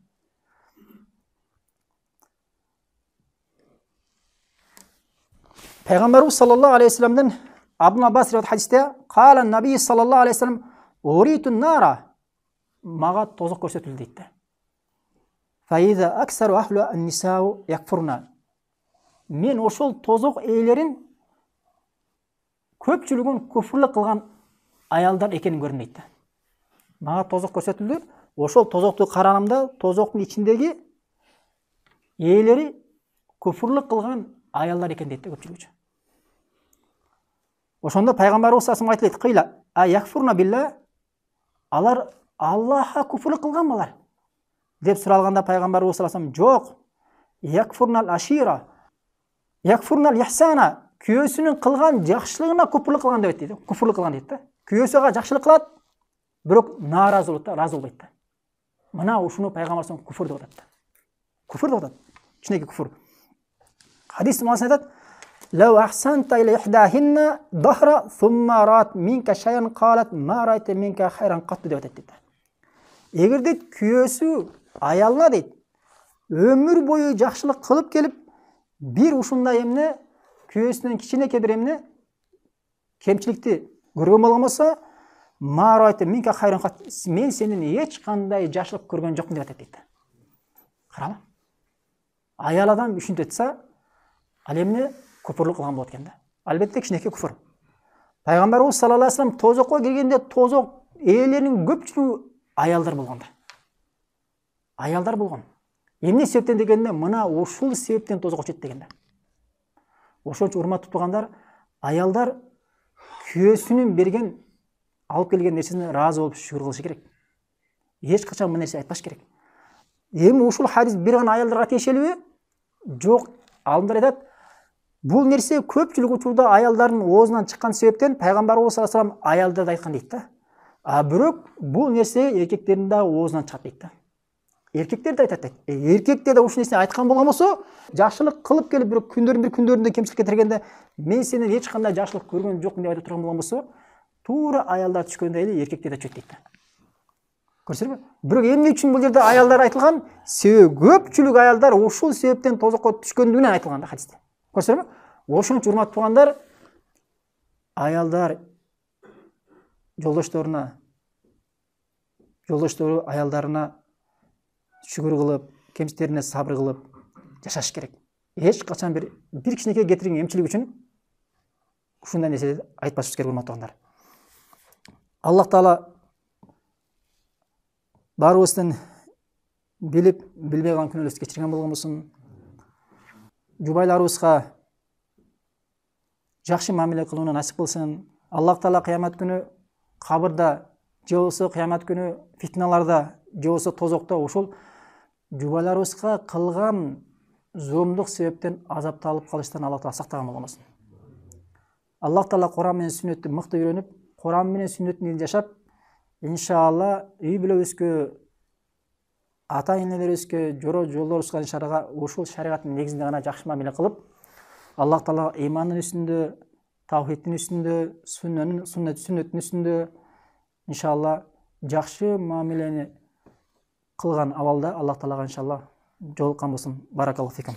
Пайгамбарыбыз саллаллаху алейхи вассаламдын Абдул Аббас риwayat хадисте "Кала наби саллаллаху алейхи вассалам уритун нара" мага тозок көрсөтүлдү дейт. Фаиза аксару ахлу ан-нисау якфурна. Мен ошол тозок ээлерин көпчүлүгүн куфурлук кылган аялдар экенин көрдүм дейт. Мага тозок көрсөтүлдү. Ошол тозокту караганымда тозоктун ичиндеги ээлери куфурлук кылган аялдар экен дейт көпчүлүгү. Ошондо пайгамбарыбыз саллаллаху алейхи вассалам айтылат: "А якфурна билла" алар Аллахка куфурлук кылганбалар? деп суралганда пайгамбарыбыз саллаллаху алейхи вассалам жок. Якфурнал ашира, якфурнал ихсана, күйөөсүнүн кылган жакшылыгына куфурлук кылган деп айтты. Куфурлук кылган дейт да. Күйөөсүгө жакшылык кылат, бирок нааразы болот да, ыраазы болбойт да. Мына ушуну пайгамбарыбыз куфур деп атат. Куфур деп атат. Кичинекей куфур. Хадис муасына айтат: "Лау ахсанта иля ихдахинна дахра сумма рат минка шайан қалат ма райта минка хайран қатту" деп атат дейді. Егер дейт күйөөсү аялына дейт өмүр бою жакшылык кылып келип, бир ушундай эмне күйөөсүнөн кичинекей бир эмне кемчиликти көргөн болгон болсо, ма райта минка хайран қат, мен сенин эч кандай жакшылык көргөн жокмун деп атат дейт. Каралы. Аял адам ушинтип атса, ал эмне куфурлук кылган болот экен да. Албетте кичинекей куфур. Пайгамбарыбыз саллаллаху алейхи вассалам тозокко келгенде тозок ээлеринин көпчүлүгү аялдар болгон да. Аялдар болгон. Эмне себептен дегенде, мына ушул себептен тозокко чет деген да. Ошон үчүн урматтуу туугандар, аялдар күйөөсүнүн берген алып келген нерсесине ыраазы болуп шүгүр кылышы керек. Эч качан бул нерсе айтпаш керек. Эми ушул хадис бир гана аялдарга тиешелиби? Жок. Алымдар айтат, бул нерсе көпчүлүк учурда аялдардын оозунан чыккан себептен пайгамбарыбыз саллаллаху алейхи вассалам аялдарды айткан дейт да. А бирок бул нерсе эркектердин да оозунан чыгат дейт да. Эркектер да айтат дейт. Эркектер да ушул нерсени айткан болгон болсо, жакшылык кылып келип бирок күндөрдүн бир күндөрүндө кемчиликке тиргенде, мен сенин эч кандай жакшылык көргөн жокмун деп айта турган болгон болсо, туура аялдар түшкөндөй эле эркектер да түшөт дейт да. Көрсөңүзбү? Бирок эмне үчүн бул жерде аялдар айтылган? Себеби көпчүлүк аялдар ушул себептен тозокко түшкөндүгүнөн айтылган да хадисте. Көрсөңүзбү? Ошон үчүн урматтуу туугандар, аялдар жолдоштору аялдарына шүгүр кылып, кемситерине сабыр кылып жашаш керек. Эч качан бир кичинекей кетирген эмчилик үчүн ушундай нерселерди айтпашыбыз керек, урматтуу туугандар. Аллах Таала баарыбыздын билип, билбей калган күнөөбүздү кечирген болгон болсун. Жубайларыбызга жакшы мамиле кылууну насип кылсын. Аллах Таала кыямат күнү кабырда, же болбосо кыямат күнү фитналарда, же болбосо тозокто ушул жубайларыбызга кылган зулумдук себептен азапталып калыштан Аллах Таала сактаган болгон болсун. Аллах Таала Куран менен сүннөттү мыкты үйрөнүп, Куран менен сүннөттүн элин жашап, иншалла үй бүлөбүзгө, ата-энелерибизге, жолдорубузга иншалла ушул шариаттын негизинде гана жакшы мамиле кылып, Аллах Таала имандын үстүндө, тавхидтин үстүндө, сүннөттүн үстүндө иншалла жакшы мамилени кылган абалда Аллах Таалага иншалла жолуккан болсун. Баракаллаху фикум.